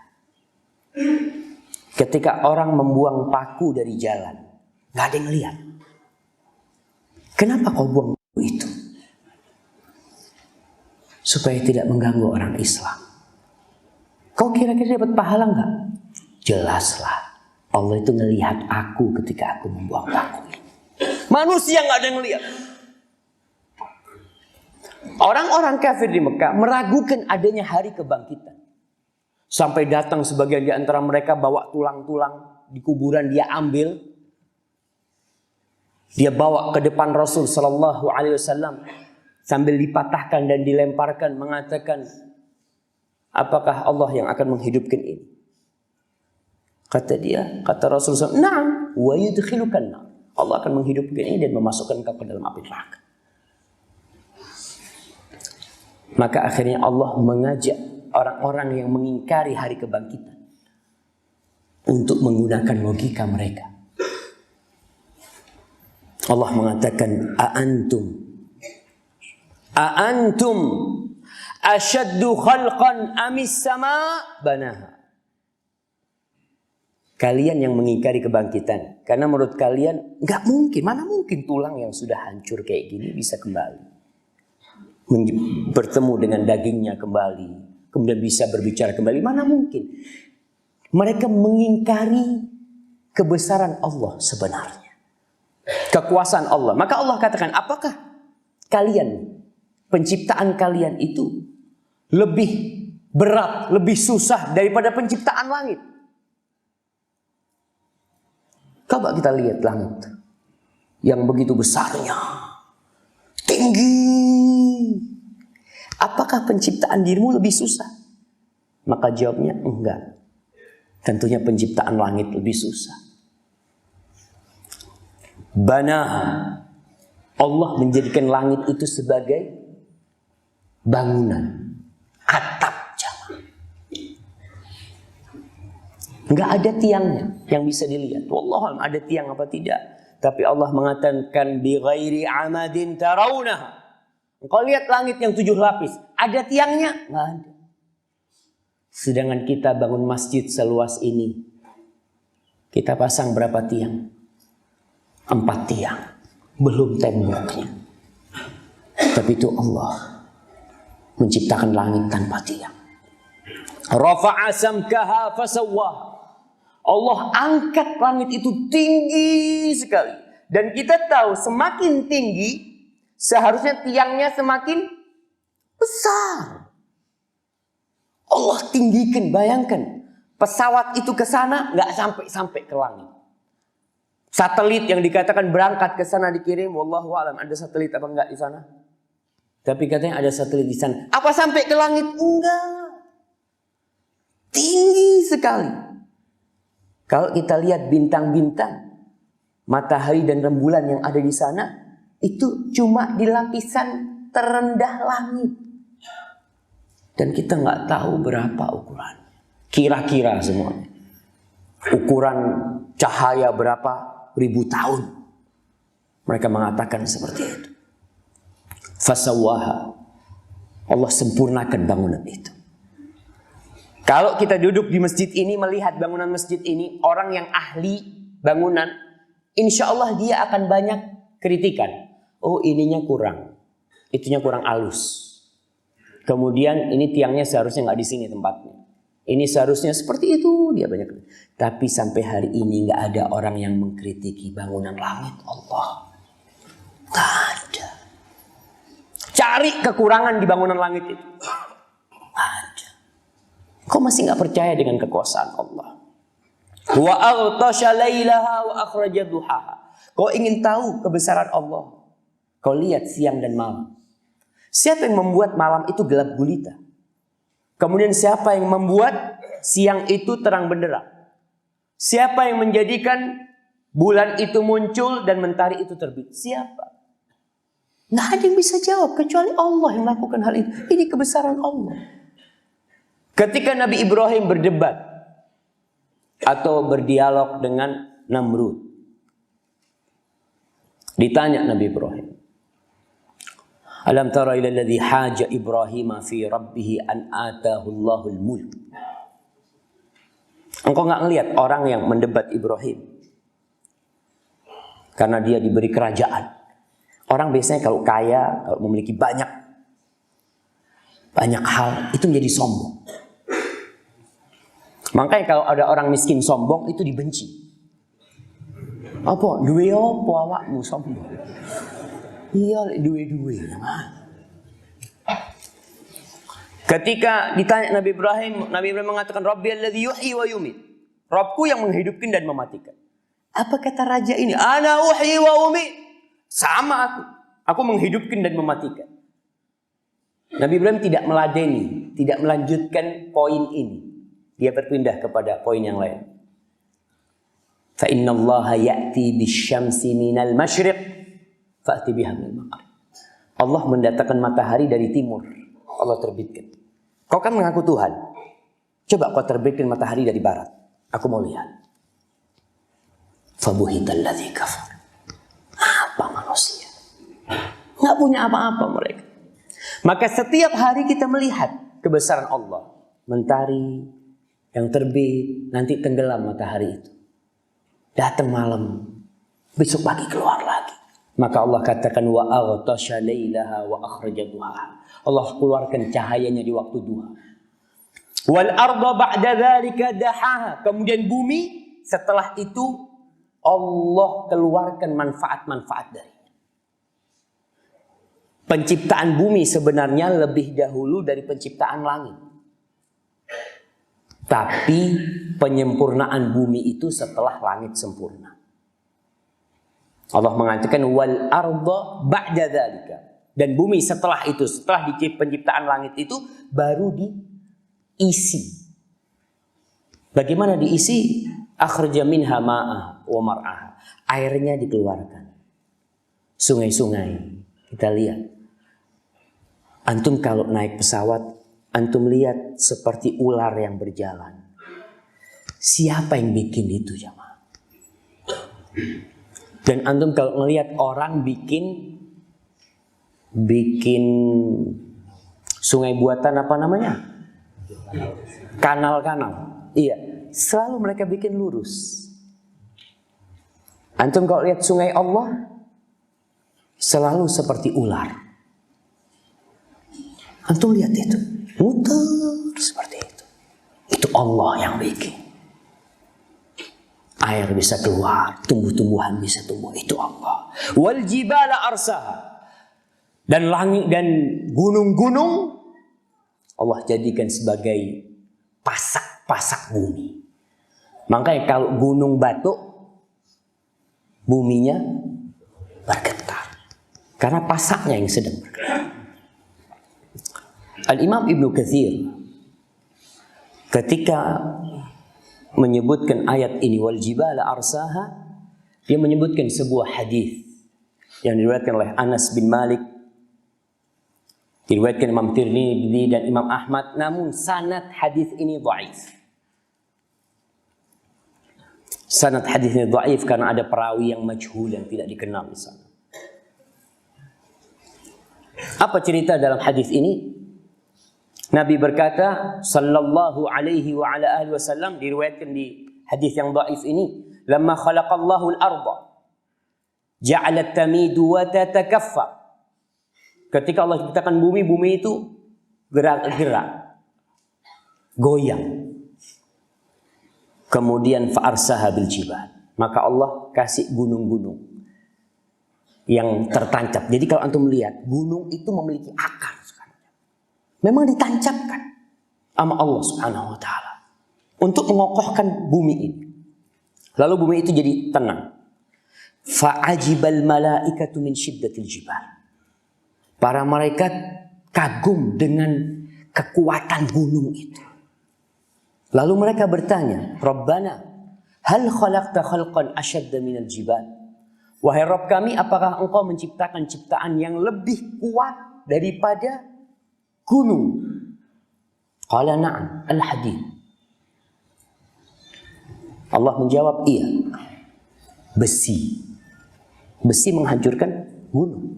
Ketika orang membuang paku dari jalan, nggak ada yang lihat. Kenapa kau buang paku itu? Supaya tidak mengganggu orang Islam. Kau kira-kira dapat pahala nggak? Jelaslah. Allah itu ngelihat aku ketika aku membuang paku ini. Manusia nggak ada yang lihat. Orang-orang kafir di Mekah meragukan adanya hari kebangkitan. Sampai datang sebagian di antara mereka bawa tulang-tulang di kuburan, dia ambil, dia bawa ke depan Rasul sallallahu alaihi wasallam sambil dipatahkan dan dilemparkan, mengatakan, apakah Allah yang akan menghidupkan ini? Kata Rasul SAW, na'am, wa yudkhilukan nar. Allah akan menghidupkan ini dan memasukkan engkau ke dalam api neraka. Maka akhirnya Allah mengajak orang-orang yang mengingkari hari kebangkitan untuk menggunakan logika mereka. Allah mengatakan, A'antum asyaddu khalqan amis sama banaha. Kalian yang mengingkari kebangkitan. Karena menurut kalian nggak mungkin. Mana mungkin tulang yang sudah hancur kayak gini bisa kembali. Bertemu dengan dagingnya kembali. Kemudian bisa berbicara kembali. Mana mungkin. Mereka mengingkari kebesaran Allah sebenarnya. Kekuasaan Allah. Maka Allah katakan, apakah kalian, penciptaan kalian itu lebih berat, lebih susah daripada penciptaan langit? Coba kita lihat langit yang begitu besarnya, tinggi. Apakah penciptaan dirimu lebih susah? Maka jawabnya enggak. Tentunya penciptaan langit lebih susah. Banaha. Allah menjadikan langit itu sebagai bangunan, atap jamaah. Enggak ada tiangnya yang bisa dilihat. Wallahualam ada tiang apa tidak. Tapi Allah mengatakan bi ghairi amadin tarawunaha. Engkau lihat langit yang 7 lapis, ada tiangnya? Enggak ada. Sedangkan kita bangun masjid seluas ini, kita pasang berapa tiang? 4 tiang. Belum temboknya. Tapi itu Allah menciptakan langit tanpa tiang. Rafa'a samkaha fasawwaha. Allah angkat langit itu tinggi sekali. Dan kita tahu semakin tinggi, seharusnya tiangnya semakin besar. Allah tinggikan, bayangkan. Pesawat itu ke sana, nggak sampai ke langit. Satelit yang dikatakan berangkat ke sana dikirim, wallahu alam, ada satelit apa enggak di sana? Tapi katanya ada satelit di sana. Apa sampai ke langit? Enggak. Tinggi sekali. Kalau kita lihat bintang-bintang, matahari dan rembulan yang ada di sana, itu cuma di lapisan terendah langit. Dan kita nggak tahu berapa ukuran. Kira-kira semuanya. Ukuran cahaya berapa ribu tahun. Mereka mengatakan seperti itu. Fasawwaha. Allah sempurnakan bangunan itu. Kalau kita duduk di masjid ini, melihat bangunan masjid ini, orang yang ahli bangunan, insya Allah dia akan banyak kritikan. Oh, ininya kurang, itunya kurang halus. Kemudian ini tiangnya seharusnya nggak di sini tempatnya. Ini seharusnya seperti itu, dia banyak. Tapi sampai hari ini nggak ada orang yang mengkritiki bangunan langit Allah. Nggak ada. Cari kekurangan di bangunan langit itu. Nggak ada. Kau masih nggak percaya dengan kekuasaan Allah? Wa aghtasha lailaha wa akhraja duhaha. Kau ingin tahu kebesaran Allah? Kau lihat siang dan malam. Siapa yang membuat malam itu gelap gulita? Kemudian siapa yang membuat siang itu terang benderang? Siapa yang menjadikan bulan itu muncul dan mentari itu terbit? Siapa? Nggak ada yang bisa jawab kecuali Allah yang melakukan hal itu. Ini kebesaran Allah. Ketika Nabi Ibrahim berdebat atau berdialog dengan Namrud, ditanya Nabi Ibrahim, alam tara ila alladhi haja Ibrahim fi rabbih an atahu Allahul mulk. Engkau nggak ngelihat orang yang mendebat Ibrahim karena dia diberi kerajaan. Orang biasanya kalau kaya, kalau memiliki banyak hal, itu menjadi sombong. Makanya kalau ada orang miskin sombong, itu dibenci. Apa? Duwe apa awakmu sombong? Iya, duwe. Ketika ditanya Nabi Ibrahim mengatakan Rabbi alladhi yuhyi wa yumit. Rabbku yang menghidupkan dan mematikan. Apa kata raja ini? Ana uhyi wa umit. Sama aku. Aku menghidupkan dan mematikan. Nabi Ibrahim tidak meladeni, tidak melanjutkan poin ini. Dia berpindah kepada poin yang lain. Fa innallaha ya'ti bisyamsi minal masyriq fa'ti biha minal maghrib. Allah mendatangkan matahari dari timur. Allah terbitkan. Kau kan mengaku Tuhan. Coba kau terbitkan matahari dari barat. Aku mau lihat. Fabuhital ladzi kafar. Apa manusia? Nggak punya apa-apa mereka. Maka setiap hari kita melihat kebesaran Allah. Mentari yang terbit, nanti tenggelam matahari itu. Datang malam, besok pagi keluar lagi. Maka Allah katakan wa aghtasha lailaha wa akhraja duhaha. Allah keluarkan cahayanya di waktu duha. Wal arda ba'da dzalika dahaha. Kemudian bumi setelah itu Allah keluarkan manfaat-manfaat darinya. Penciptaan bumi sebenarnya lebih dahulu dari penciptaan langit. Tapi penyempurnaan bumi itu setelah langit sempurna. Allah mengatakan wal arda ba'da dzalika. Dan bumi setelah itu, setelah penciptaan langit itu baru diisi. Bagaimana diisi? Akhraja minha ma'ah wa mar'aha. Airnya dikeluarkan. Sungai-sungai. Kita lihat. Antum kalau naik pesawat, antum lihat seperti ular yang berjalan. Siapa yang bikin itu, jamaah? Dan antum kalau melihat orang bikin sungai buatan apa namanya? Kanal-kanal. Iya. Selalu mereka bikin lurus. Antum kalau lihat sungai Allah selalu seperti ular. Antum lihat itu, muter seperti itu. Itu Allah yang bikin. Air bisa keluar, tumbuh-tumbuhan bisa tumbuh. Itu Allah. Wal jibala arsaha. Dan langit dan gunung-gunung Allah jadikan sebagai pasak-pasak bumi. Makanya kalau gunung batu, buminya bergetar. Karena pasaknya yang sedang bergetar. Al-Imam Ibnu Katsir ketika menyebutkan ayat ini wal jibala arsaha, dia menyebutkan sebuah hadis yang diriwayatkan oleh Anas bin Malik, diriwayatkan Imam Tirmidzi dan Imam Ahmad, namun sanad hadis ini dhaif. Sanad hadis ini dhaif karena ada perawi yang majhul yang tidak dikenal di sana. Apa cerita dalam hadis ini? Nabi berkata sallallahu alaihi wa ala alihi wasallam, diriwayatkan di hadis yang dhaif ini, lamma khalaqallahu al-ardha ja'alat tamidu wa tatakaffa. Ketika Allah ciptakan bumi, bumi itu gerak-gerak, goyang. Kemudian fa'arsaha bil jibal. Maka Allah kasih gunung-gunung yang tertancap. Jadi kalau antum melihat, gunung itu memiliki akar. Memang ditancapkan sama Allah Subhanahu wa taala untuk mengokohkan bumi ini. Lalu bumi itu jadi tenang. Fa'ajibal malaikatu min syiddatil jibal. Para malaikat kagum dengan kekuatan gunung itu. Lalu mereka bertanya, Rabbana, hal khalaqta khalqan asyadda minal jibal? Wahai Rabb kami, apakah engkau menciptakan ciptaan yang lebih kuat daripada gunung? Qala na'am, al-hadid. Allah menjawab, iya. Besi. Besi menghancurkan gunung.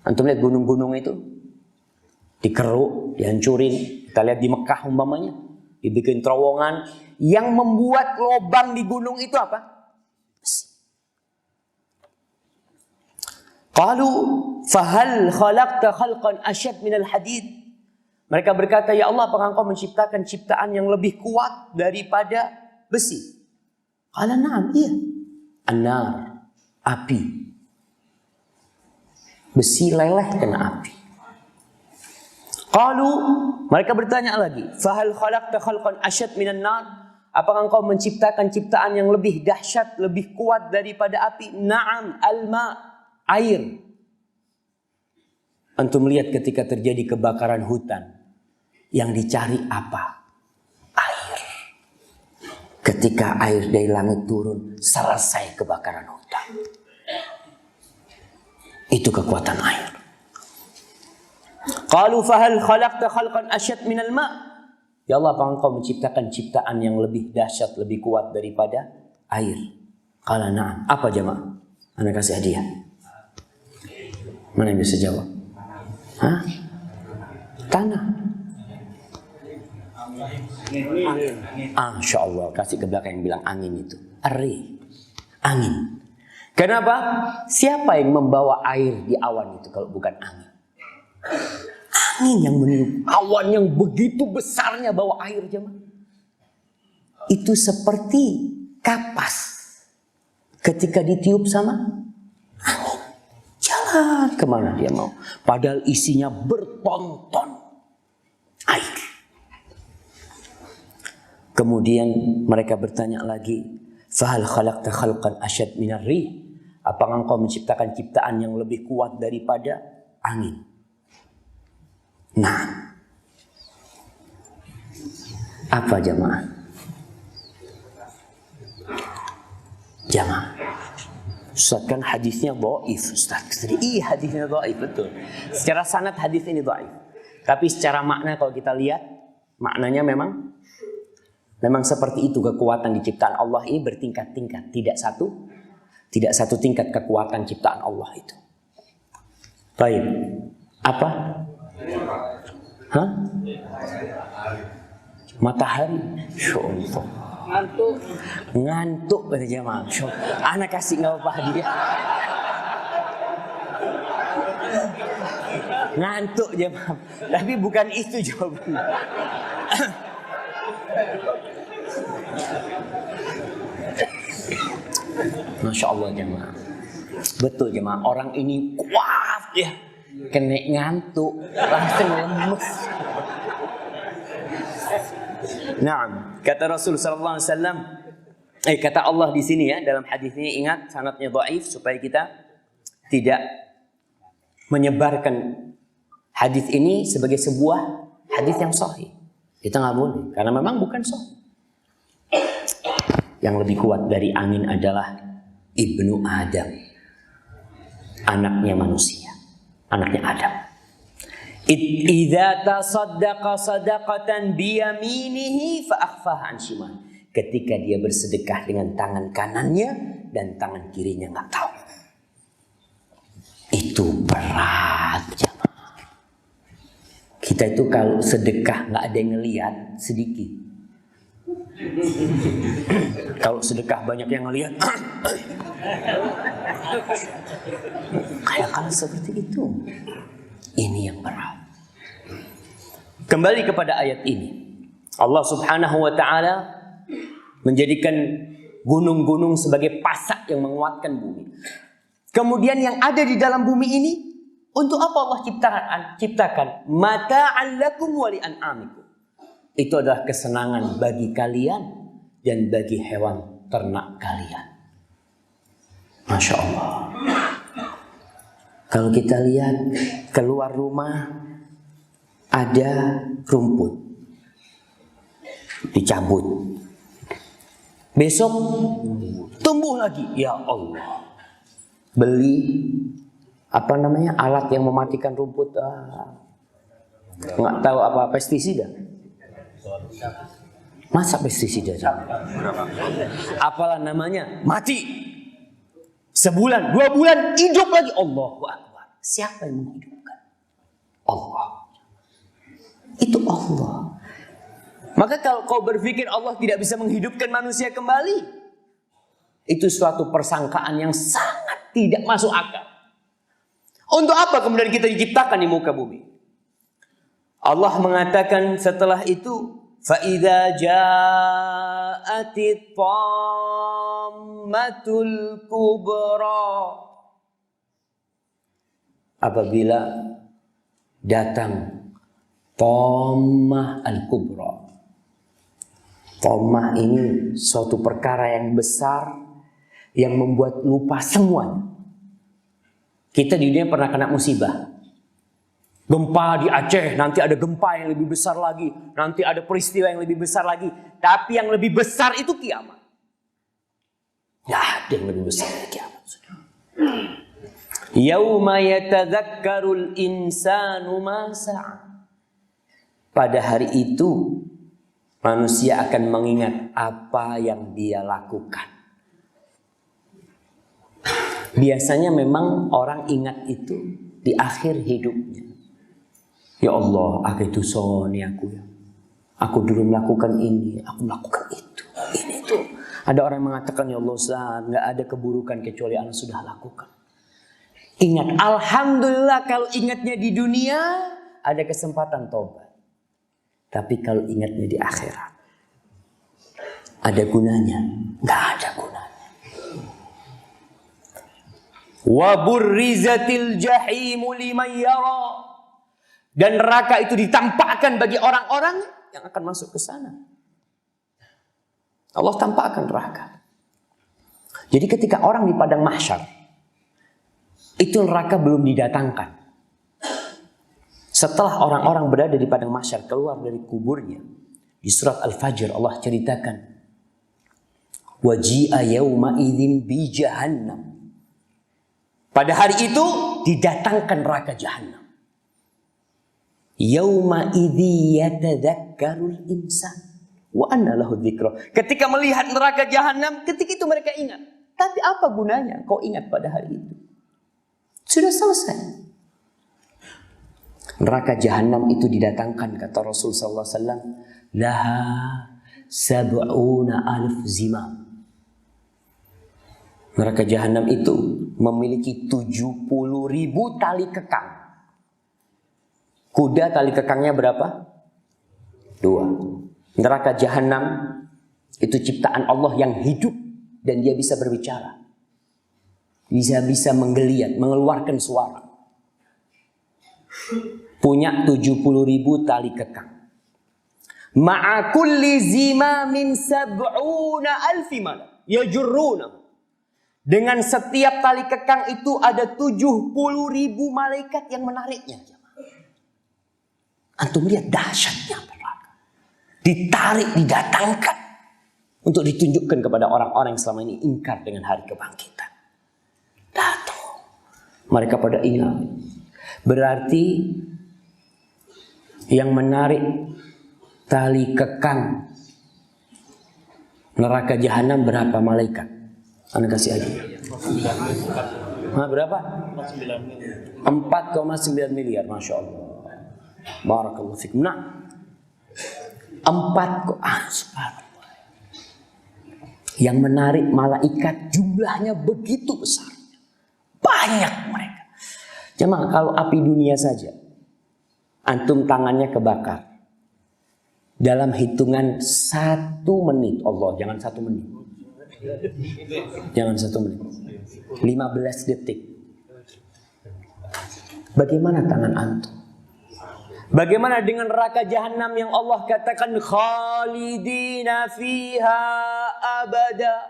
Antum lihat gunung-gunung itu dikeruk, dihancurin. Kita lihat di Mekah umpamanya, dibikin terowongan. Yang membuat lubang di gunung itu apa? Besi. Qalu fahal khalaqta khalqan asyad minal hadid? Mereka berkata, ya Allah, apakah engkau menciptakan ciptaan yang lebih kuat daripada besi? Qala na'am, iya. An-nar, api. Besi leleh kena api. Qalu, mereka bertanya lagi, fahal khalaqta khalqan asyad minan nar? Apakah engkau menciptakan ciptaan yang lebih dahsyat, lebih kuat daripada api? Na'am, al-ma', air. Antum lihat ketika terjadi kebakaran hutan, yang dicari apa? Air. Ketika air dari langit turun, selesai kebakaran hutan. Itu kekuatan air. Qalu fahal khalaqta khalqan asyad minal ma'? Ya Allah, apakah engkau menciptakan ciptaan yang lebih dahsyat, lebih kuat daripada air? Qala na'am. Apa jemaah? Anda kasih hadiah. Mana yang bisa jawab? Hah? Tanah. Masya Allah, kasih ke belakang yang bilang angin itu. Ari, angin. Kenapa? Siapa yang membawa air di awan itu kalau bukan angin? Angin yang meniup. Awan yang begitu besarnya bawa air jemaah. Itu seperti kapas ketika ditiup sama angin. Jalan kemana dia mau. Padahal isinya bertonton air. Kemudian mereka bertanya lagi, fahal khalaqta khalqan asyad minar rih? Apakah engkau menciptakan ciptaan yang lebih kuat daripada angin? Nah, apa jamaah? Jamaah, Ustaz kan hadisnya dhaif, Ustaz. Iya hadisnya dhaif, betul. Secara sanad hadis ini dhaif. Tapi secara makna kalau kita lihat, maknanya memang seperti itu. Kekuatan di ciptaan Allah ini bertingkat-tingkat, tidak satu tingkat kekuatan ciptaan Allah itu. Baik. Apa? Hah? Matahari. Ngantuk kata jemaah. Anak kasih nggak apa dia. Ngantuk jemaah. Tapi bukan itu jawabannya. Masya Allah jemaah. Betul jemaah. Orang ini kuat ya. Kena ngantuk. Langsung lemes. Nah, kata Rasul sallallahu alaihi wasallam, kata Allah di sini ya dalam hadis ini, ingat sanadnya dhaif supaya kita tidak menyebarkan hadis ini sebagai sebuah hadis yang sahih. Kita nggak boleh karena memang bukan sahih. Yang lebih kuat dari angin adalah Ibnu Adam, anaknya manusia, anaknya Adam. Idza tasaddaqa sadaqatan biyaminihi fa akhfaha an shimal. Ketika dia bersedekah dengan tangan kanannya dan tangan kirinya nggak tahu. Itu berat jemaah. Kita itu kalau sedekah nggak ada yang ngelihat sedikit. Kalau sedekah banyak yang ngelihat, kayak kalau seperti itu. Ini yang berat. Kembali kepada ayat ini. Allah Subhanahu wa taala menjadikan gunung-gunung sebagai pasak yang menguatkan bumi. Kemudian yang ada di dalam bumi ini untuk apa Allah ciptakan? Mata'an lakum wa li'an'amikum. Itu adalah kesenangan bagi kalian dan bagi hewan ternak kalian. Masya Allah. Kalau kita lihat keluar rumah ada rumput dicabut, besok tumbuh lagi. Ya Allah, beli alat yang mematikan rumput, nggak tahu apa, pestisida. Masa pestisida? Apalah namanya, mati. Sebulan, 2 bulan, hidup lagi. Allahu Akbar. Siapa yang menghidupkan? Allah. Itu Allah. Maka kalau kau berpikir Allah tidak bisa menghidupkan manusia kembali, itu suatu persangkaan yang sangat tidak masuk akal. Untuk apa kemudian kita diciptakan di muka bumi? Allah mengatakan setelah itu, فَإِذَا جَاءَتِ الطَّامَّةُ الْكُبْرَى. Apabila datang Tammah al-Kubra. Tammah ini suatu perkara yang besar yang membuat lupa semuanya. Kita di dunia pernah kena musibah. Gempa di Aceh, nanti ada gempa yang lebih besar lagi, nanti ada peristiwa yang lebih besar lagi. Tapi yang lebih besar itu kiamat. Ya, ada yang lebih besar dari kiamat. Yauma yatadzakkarul insanu ma sa'a. Pada hari itu manusia akan mengingat apa yang dia lakukan. Biasanya memang orang ingat itu di akhir hidupnya. Ya Allah, aku itu soni aku ya. Aku dulu melakukan ini, aku melakukan itu, ini itu. Ada orang yang mengatakan, ya Allah Ustaz, gak ada keburukan kecuali Anda sudah lakukan. Ingat, alhamdulillah kalau ingatnya di dunia, ada kesempatan tobat. Tapi kalau ingatnya di akhirat, ada gunanya? Gak ada gunanya. Wa burrizatil jahimu liman yara. Dan neraka itu ditampakkan bagi orang-orang yang akan masuk ke sana. Allah tampakkan neraka. Jadi ketika orang di padang mahsyar, itu neraka belum didatangkan. Setelah orang-orang berada di padang mahsyar keluar dari kuburnya, di surat Al-Fajr Allah ceritakan, waji'a yawma idzin bi jahannam. Pada hari itu didatangkan neraka jahannam. Yauma idzi yatadzakkarul insan wa anna lahu dzikra. Ketika melihat neraka jahanam, ketika itu mereka ingat. Tapi apa gunanya kau ingat pada hari itu? Sudah selesai. Neraka jahanam itu didatangkan, kata Rasul sallallahu alaihi wasallam, laha sab'una alf zimam. Neraka jahanam itu memiliki 70.000 tali kekang. Kuda tali kekangnya berapa? 2. Neraka jahanam itu ciptaan Allah yang hidup dan dia bisa berbicara. Bisa menggeliat, mengeluarkan suara. Punya 70.000 tali kekang. Ma'a kulli zimamin sab'una alfi malak yajurruna. Dengan setiap tali kekang itu ada 70.000 malaikat yang menariknya. Antum lihat dahsyatnya neraka. Ditarik, didatangkan untuk ditunjukkan kepada orang-orang yang selama ini ingkar dengan hari kebangkitan. Datang. Mereka pada ingat. Berarti yang menarik tali kekang neraka jahanam berapa malaikat? Anda kasih aja. Berapa? 4,9 miliar. Masya Allah. Barakallahu fikum. Nah, 4 subhanallah. Yang menarik malaikat jumlahnya begitu besar. Banyak mereka. Cuma kalau api dunia saja, antum tangannya kebakar. Dalam hitungan 1 menit. Allah, jangan 1 menit. Jangan 1 menit. 15 detik. Bagaimana tangan antum? Bagaimana dengan neraka jahanam yang Allah katakan khalidina fiha abada,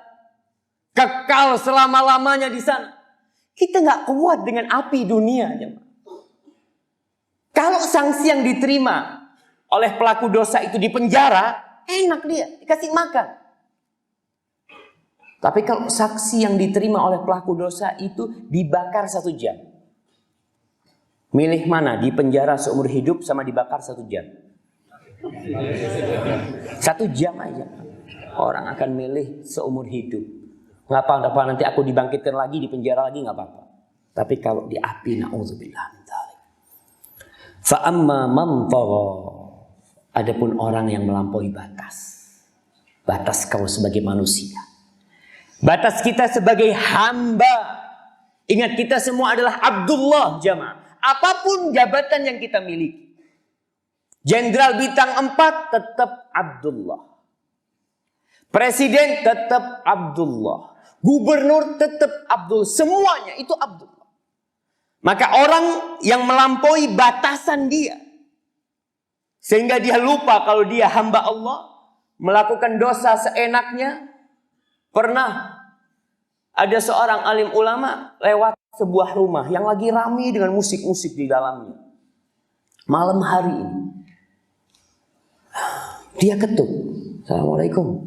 kekal selama-lamanya di sana. Kita nggak kuat dengan api dunia. Kalau sanksi yang diterima oleh pelaku dosa itu di penjara, enak dia, dikasih makan. Tapi kalau saksi yang diterima oleh pelaku dosa itu dibakar 1 jam. Milih mana? Di penjara seumur hidup sama dibakar 1 jam? 1 jam aja. Orang akan milih seumur hidup. Nggak apa-apa, nanti aku dibangkitkan lagi, di penjara lagi, nggak apa-apa. Tapi kalau di api, na'udzubillah min dzalik. Fa amma man tagha. Adapun orang yang melampaui batas. Batas kau sebagai manusia. Batas kita sebagai hamba. Ingat, kita semua adalah Abdullah jamaah. Apapun jabatan yang kita miliki. Jenderal bintang 4 tetap Abdullah. Presiden tetap Abdullah. Gubernur tetap Abdullah. Semuanya itu Abdullah. Maka orang yang melampaui batasan dia, sehingga dia lupa kalau dia hamba Allah, melakukan dosa seenaknya. Pernah ada seorang alim ulama lewat sebuah rumah yang lagi ramai dengan musik-musik di dalamnya. Malam hari ini. Dia ketuk. Assalamualaikum.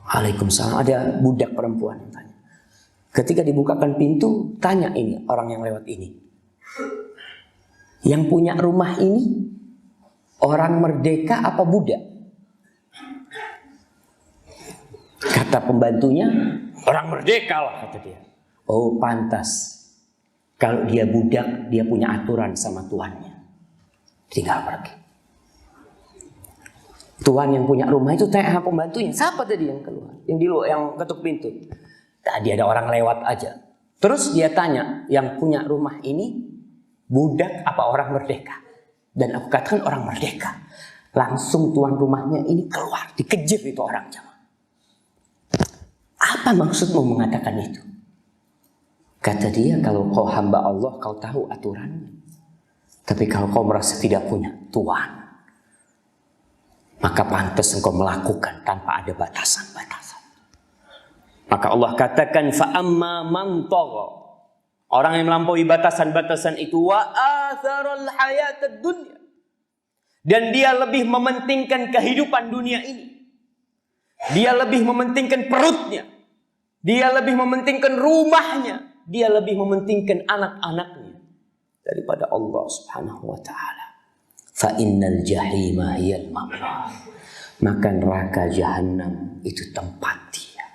Waalaikumsalam. Ada budak perempuan yang tanya. Ketika dibukakan pintu, tanya ini orang yang lewat ini. Yang punya rumah ini orang merdeka apa budak? Kata pembantunya, orang merdeka lah, kata dia. Oh, pantas. Kalau dia budak, dia punya aturan sama tuannya. Tinggal pergi. Tuan yang punya rumah itu tanya pembantunya, siapa tadi yang keluar? Yang ketuk pintu. Tadi ada orang lewat aja. Terus dia tanya, yang punya rumah ini budak apa orang merdeka? Dan aku katakan orang merdeka. Langsung tuan rumahnya ini keluar, dikejar itu orang jamaah. Apa maksudmu mengatakan itu? Kata dia, kalau kau hamba Allah, kau tahu aturannya. Tapi kalau kau merasa tidak punya Tuhan, maka pantas engkau melakukan tanpa ada batasan-batasan. Maka Allah katakan, fa'amma man tagha. Orang yang melampaui batasan-batasan itu, wa atharul hayatad dunya. Dan dia lebih mementingkan kehidupan dunia ini. Dia lebih mementingkan perutnya. Dia lebih mementingkan rumahnya. Dia lebih mementingkan anak-anaknya daripada Allah Subhanahu wa ta'ala. Fa innal jahima hiyal ma'wa. Maka neraka jahanam itu tempat dia.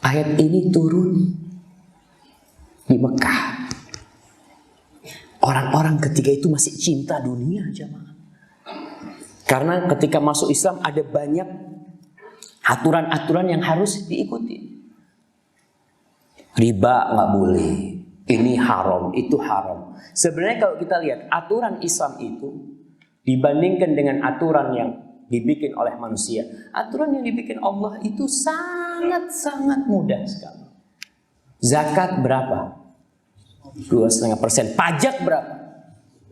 Ayat ini turun di Mekah. Orang-orang ketika itu masih cinta dunia jamaah. Karena ketika masuk Islam ada banyak aturan-aturan yang harus diikuti. Riba nggak boleh, ini haram, itu haram. Sebenarnya kalau kita lihat aturan Islam itu dibandingkan dengan aturan yang dibikin oleh manusia, aturan yang dibikin Allah itu sangat-sangat mudah sekali. Zakat berapa? 2,5%. Pajak berapa?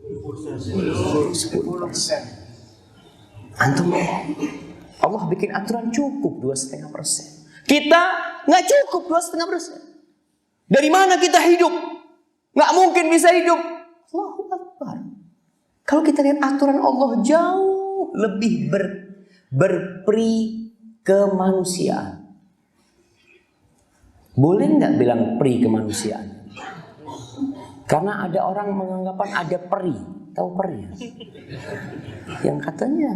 10%. Antum, Allah bikin aturan cukup 2,5%. Kita nggak cukup 2,5%. Dari mana kita hidup? Nggak mungkin bisa hidup. Allahu Akbar. Kalau kita lihat aturan Allah jauh lebih berperi kemanusiaan. Boleh nggak bilang peri kemanusiaan? Karena ada orang menganggapan ada peri. Tahu peri ya? Yang katanya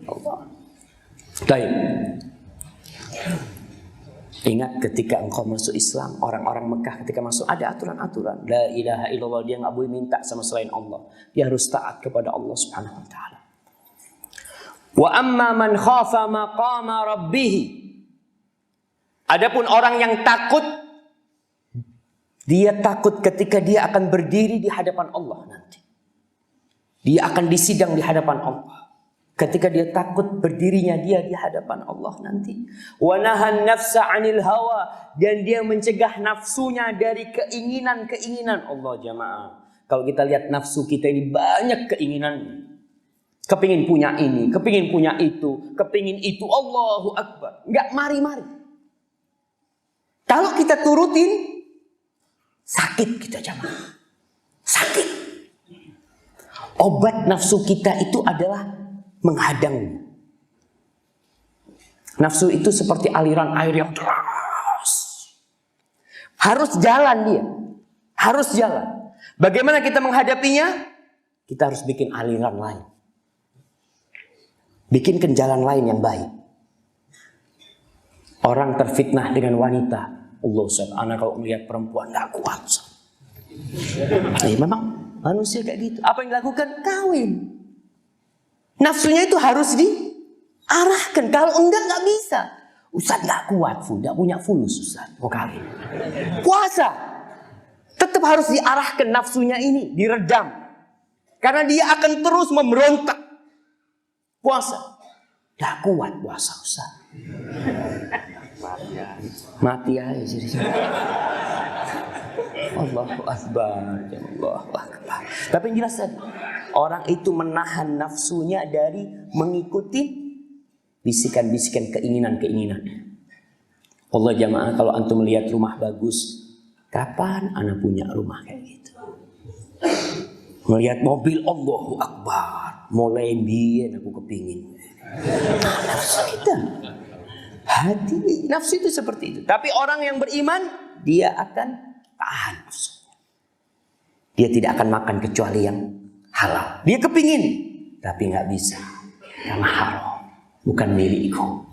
Allah. Baik. Ingat ketika engkau masuk Islam, orang-orang Mekah ketika masuk ada aturan-aturan. La ilaha illallah, dia nggak boleh minta sama selain Allah. Dia harus taat kepada Allah Subhanahu wa taala. Wa amma man khafa maqama rabbih. Adapun orang yang takut, dia takut ketika dia akan berdiri di hadapan Allah nanti. Dia akan disidang di hadapan Allah. Ketika dia takut berdirinya dia di hadapan Allah nanti. Wa nahan nafsa 'anil hawa, dan dia mencegah nafsunya dari keinginan-keinginan Allah jamaah. Kalau kita lihat nafsu kita ini banyak keinginan. Kepingin punya ini, kepingin punya itu, kepingin itu, Allahu Akbar. Enggak mari-mari. Kalau kita turutin, sakit kita jamaah. Sakit. Obat nafsu kita itu adalah menghadang. Nafsu itu seperti aliran air yang deras. Harus jalan dia. Harus jalan. Bagaimana kita menghadapinya? Kita harus bikin aliran lain. Bikinkan jalan lain yang baik. Orang terfitnah dengan wanita. Allah Ustaz, anak kalau melihat perempuan gak kuat. Memang manusia kayak gitu. Apa yang dilakukan? Kawin. Nafsunya itu harus diarahkan. Kalau enggak nggak bisa. Ustaz nggak kuat, nggak punya fulus Ustaz. Mau kawin. Puasa. Tetap harus diarahkan nafsunya ini, diredam. Karena dia akan terus memberontak. Puasa. Nggak kuat puasa Ustaz. Mati aja jadi. Allahu Akbar, Allahu Akbar. Tapi yang jelas tadi, orang itu menahan nafsunya dari mengikuti bisikan-bisikan keinginan-keinginan. Allah jamaah, kalau antum melihat rumah bagus, kapan anak punya rumah kayak gitu? Melihat mobil, Allahu Akbar, mulai biar aku kepingin. Nafsu kita, hati nafsu itu seperti itu. Tapi orang yang beriman, dia akan tahan nafsu. Dia tidak akan makan kecuali yang halal. Dia kepingin, tapi nggak bisa karena haram, bukan milikku.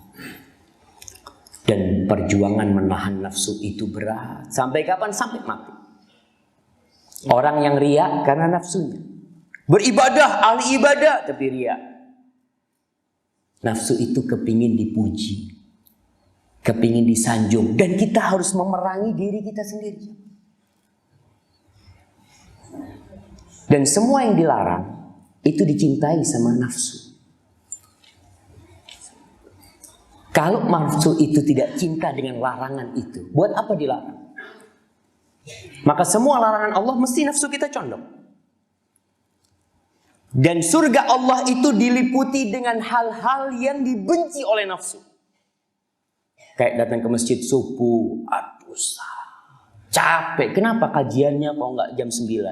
Dan perjuangan menahan nafsu itu berat. Sampai kapan? Sampai mati. Orang yang riya karena nafsunya. Beribadah, ahli ibadah, tapi riya. Nafsu itu kepingin dipuji, kepingin disanjung, dan kita harus memerangi diri kita sendiri. Dan semua yang dilarang itu dicintai sama nafsu. Kalau nafsu itu tidak cinta dengan larangan itu, buat apa dilarang? Maka semua larangan Allah mesti nafsu kita condong. Dan surga Allah itu diliputi dengan hal-hal yang dibenci oleh nafsu. Kayak datang ke masjid subuh, aduh capek. Kenapa kajiannya kok nggak jam 9?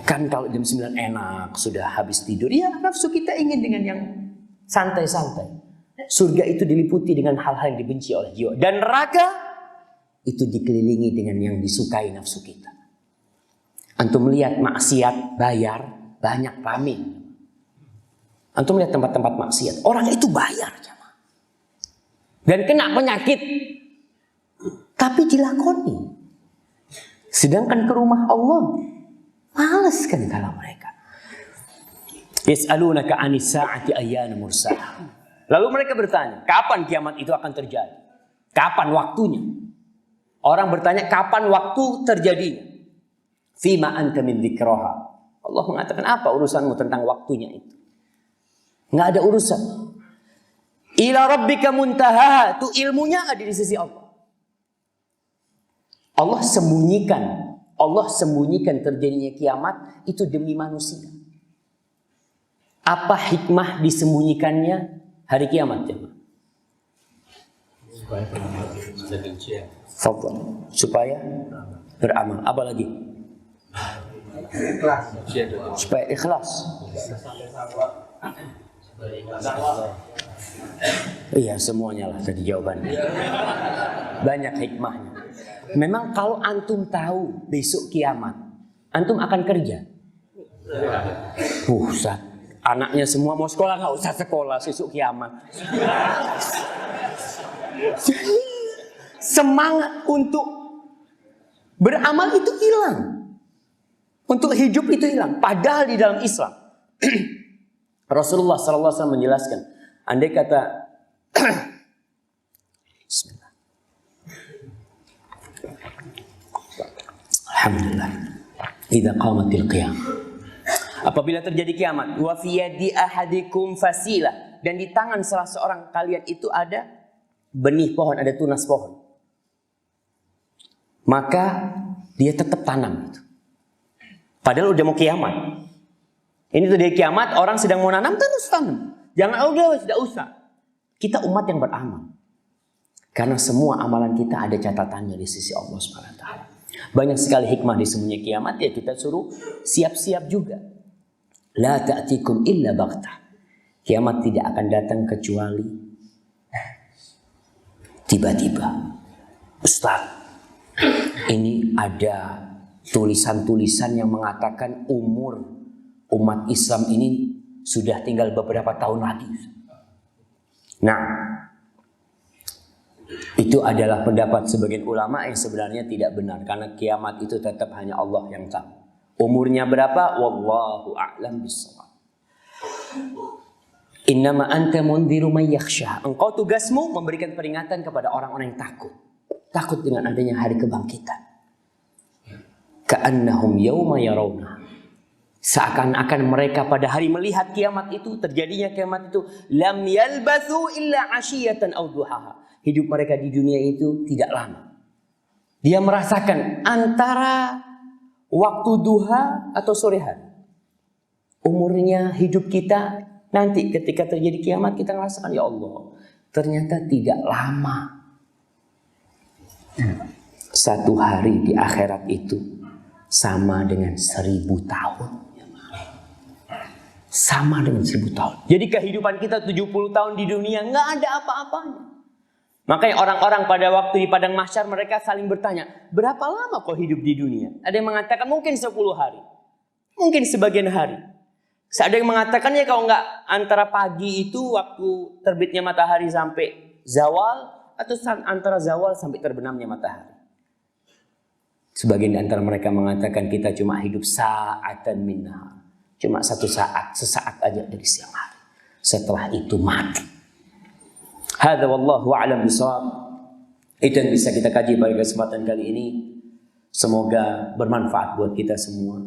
Kan kalau jam 9 enak, sudah habis tidur. Ya, nafsu kita ingin dengan yang santai-santai. Surga itu diliputi dengan hal-hal yang dibenci oleh jiwa. Dan neraka itu dikelilingi dengan yang disukai nafsu kita. Antum melihat maksiat bayar, banyak pamit. Antum lihat tempat-tempat maksiat, orang itu bayar. Dan kena penyakit, tapi dilakoni. Sedangkan ke rumah Allah, malas kan kalau mereka. Yas'alunaka 'anis sa'ati ayyana mursaha. Lalu mereka bertanya, kapan kiamat itu akan terjadi? Kapan waktunya? Orang bertanya, kapan waktu terjadinya? Fima anta min dzikraha. Allah mengatakan, apa urusanmu tentang waktunya itu? Nggak ada urusan. Ila rabbika muntaha. Itu ilmunya ada di sisi Allah. Allah sembunyikan terjadinya kiamat itu demi manusia. Apa hikmah disembunyikannya hari kiamat? Supaya beramal. Apa lagi? Supaya ikhlas. Iya, semuanya lah tadi jawabannya. Banyak hikmahnya. Memang kalau antum tahu besok kiamat, antum akan kerja. Ustaz, anaknya semua mau sekolah, nggak usah sekolah besok kiamat. Semangat untuk beramal itu hilang. Untuk hidup itu hilang. Padahal di dalam Islam Rasulullah SAW menjelaskan, andai kata Bismillah. Alhamdulillah. Idza qamatil qiyamah. Apabila terjadi kiamat, wa fi yadi ahadikum fasila, dan di tangan salah seorang kalian itu ada benih pohon, ada tunas pohon. Maka dia tetap tanam itu. Padahal udah mau kiamat. Ini tuh dia kiamat, orang sedang mau nanam, terus tanam. Jangan tidak usah. Kita umat yang beramal. Karena semua amalan kita ada catatannya di sisi Allah SWT. Banyak sekali hikmah di semuanya kiamat, ya kita suruh siap-siap juga. La ta'tikum illa baghtah. Kiamat tidak akan datang kecuali tiba-tiba. Ustaz, ini ada tulisan-tulisan yang mengatakan umur umat Islam ini sudah tinggal beberapa tahun lagi. Nah, itu adalah pendapat sebagian ulama yang sebenarnya tidak benar, karena kiamat itu tetap hanya Allah yang tahu. Umurnya berapa? Wallahu a'lam bishawab. Innama anta mundhiru may yakhsha. Engkau tugasmu memberikan peringatan kepada orang-orang yang takut. Takut dengan adanya hari kebangkitan. Ka'annahum yawma yarawna. Seakan-akan mereka pada hari melihat kiamat itu, terjadinya kiamat itu, lam yalbathu illa 'ashiyatan aw duhaha. Hidup mereka di dunia itu tidak lama. Dia merasakan antara waktu duha atau sore hari. Umurnya hidup kita nanti ketika terjadi kiamat, kita merasakan, ya Allah, ternyata tidak lama. Satu hari di akhirat itu sama dengan 1000 tahun. Sama dengan 1000 tahun. Jadi kehidupan kita 70 tahun di dunia nggak ada apa-apanya. Makanya orang-orang pada waktu di padang mahsyar mereka saling bertanya, berapa lama kau hidup di dunia? Ada yang mengatakan mungkin 10 hari. Mungkin sebagian hari. Ada yang mengatakan ya kalau nggak antara pagi itu waktu terbitnya matahari sampai zawal, atau antara zawal sampai terbenamnya matahari. Sebagian di antara mereka mengatakan kita cuma hidup sa'atan minha. cuma satu saat, sesaat aja dari siang hari. Setelah itu mati. Hadza wallahu a'lam bishawab. Itu yang bisa kita kaji pada kesempatan kali ini. Semoga bermanfaat buat kita semua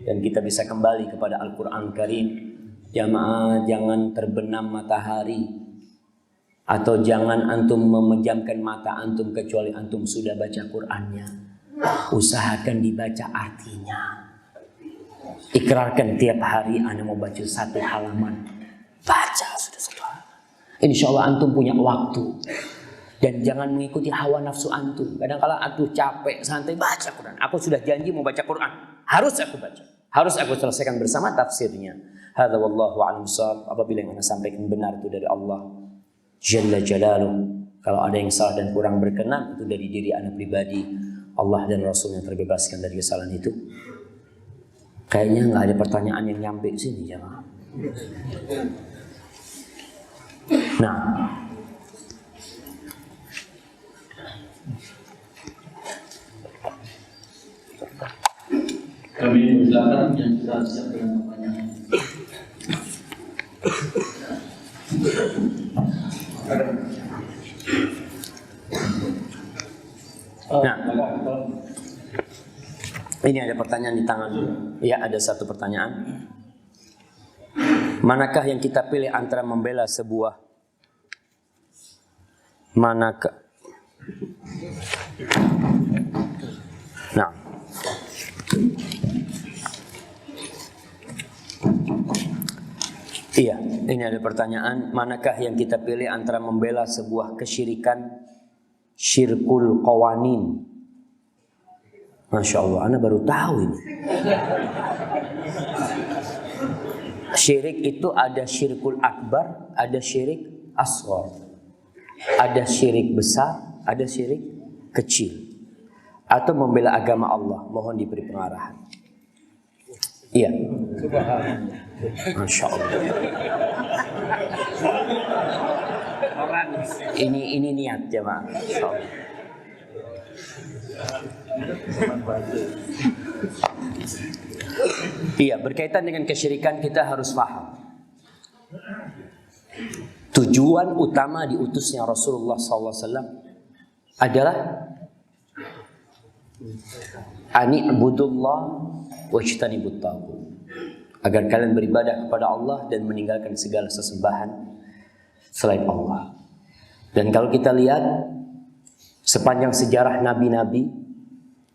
dan kita bisa kembali kepada Al-Qur'an Karim. Jamaah, jangan terbenam matahari atau jangan antum memejamkan mata antum kecuali antum sudah baca Qur'annya. Usahakan dibaca artinya. Ikrarkan tiap hari Anda mau baca satu halaman. Baca sudah satu halaman. Insya Allah antum punya waktu. Dan jangan mengikuti hawa nafsu antum. Kadang-kala antum capek, santai, baca Quran. Aku sudah janji mau baca Quran. Harus aku baca. Harus aku selesaikan bersama tafsirnya. Hadza wallahu a'lam bishawab. Apabila yang Anda sampaikan benar itu dari Allah Jalla Jalaluh. Kalau ada yang salah dan kurang berkenan itu dari diri Anda pribadi. Allah dan Rasul yang terbebaskan dari kesalahan itu. Kayaknya nggak ada pertanyaan yang nyampe sini jemaah. Nah, kami usahakan yang sudah siap dengan pertanyaan. nah, ini ada pertanyaan di tangan. Ya, ada satu pertanyaan. Manakah yang kita pilih antara membela sebuah manakah? Nah, iya, ini ada pertanyaan. Manakah yang kita pilih antara membela sebuah kesyirikan, syirkul qawanin? Masya Allah, Anda baru tahu ini. Syirik itu ada syirkul akbar, ada syirik asghar. Ada syirik besar, ada syirik kecil. Atau membela agama Allah, mohon diberi pengarahan. Iya. Masya Allah. Ini niat ya, Pak. Iya, berkaitan dengan kesyirikan kita harus paham. Tujuan utama diutusnya Rasulullah SAW adalah ani'budullah wajtanibut taghut. Agar kalian beribadah kepada Allah dan meninggalkan segala sesembahan selain Allah. Dan kalau kita lihat sepanjang sejarah nabi-nabi,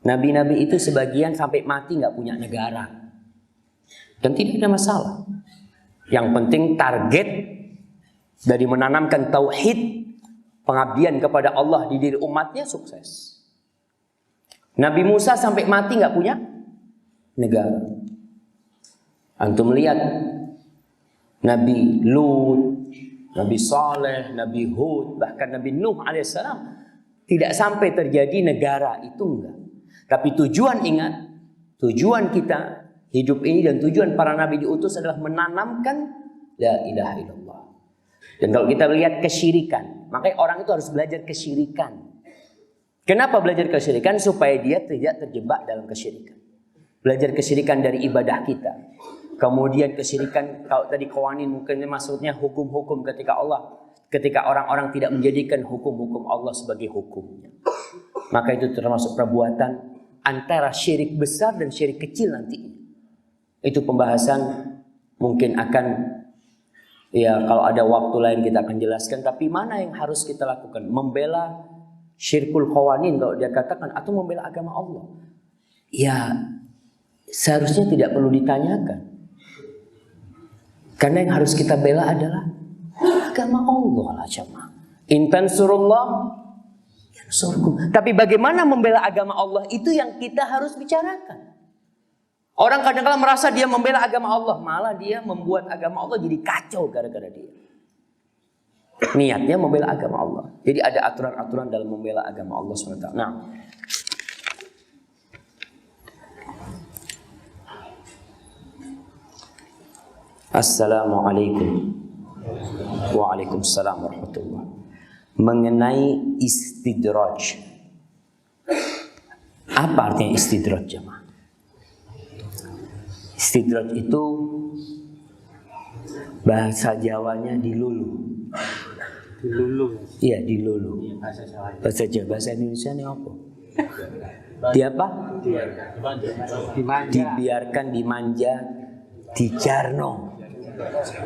nabi-nabi itu sebagian sampai mati nggak punya negara. Dan tidak ada masalah. Yang penting target dari menanamkan tauhid, pengabdian kepada Allah di diri umatnya sukses. Nabi Musa sampai mati nggak punya negara. Antum lihat Nabi Lut, Nabi Saleh, Nabi Hud, bahkan Nabi Nuh alaihissalam tidak sampai terjadi negara, itu enggak. Tapi tujuan, ingat, tujuan kita hidup ini dan tujuan para nabi diutus adalah menanamkan la ilaha illallah. Dan kalau kita lihat kesyirikan, makanya orang itu harus belajar kesyirikan. Kenapa belajar kesyirikan? Supaya dia tidak terjebak dalam kesyirikan. Belajar kesyirikan dari ibadah kita. Kemudian kesyirikan, kalau tadi qawanin mungkin maksudnya hukum-hukum ketika orang-orang tidak menjadikan hukum-hukum Allah sebagai hukumnya. Maka itu termasuk perbuatan antara syirik besar dan syirik kecil nanti. Itu pembahasan mungkin akan, ya kalau ada waktu lain kita akan jelaskan. Tapi mana yang harus kita lakukan? Membela syirkul qawanin kalau dia katakan, atau membela agama Allah? Ya seharusnya tidak perlu ditanyakan. Karena yang harus kita bela adalah agama Allah lah jemaah. In tansurullah yansurkum. Tapi bagaimana membela agama Allah itu yang kita harus bicarakan. Orang kadang-kadang merasa dia membela agama Allah, malah dia membuat agama Allah jadi kacau gara-gara dia. Niatnya membela agama Allah. Jadi ada aturan-aturan dalam membela agama Allah SWT. Nah, Assalamualaikum. Waalaikumsalam warahmatullahi. Mengenai istidraj. Apa artinya istidraj jemaah? Istidraj itu bahasa Jawanya dilulu. Dilulu. Iya, dilulu. Bahasa Jawa. Bahasa Jawa, bahasa Indonesia ini apa? Di apa? Dimanja. Dibiarkan, dimanja, dijarno.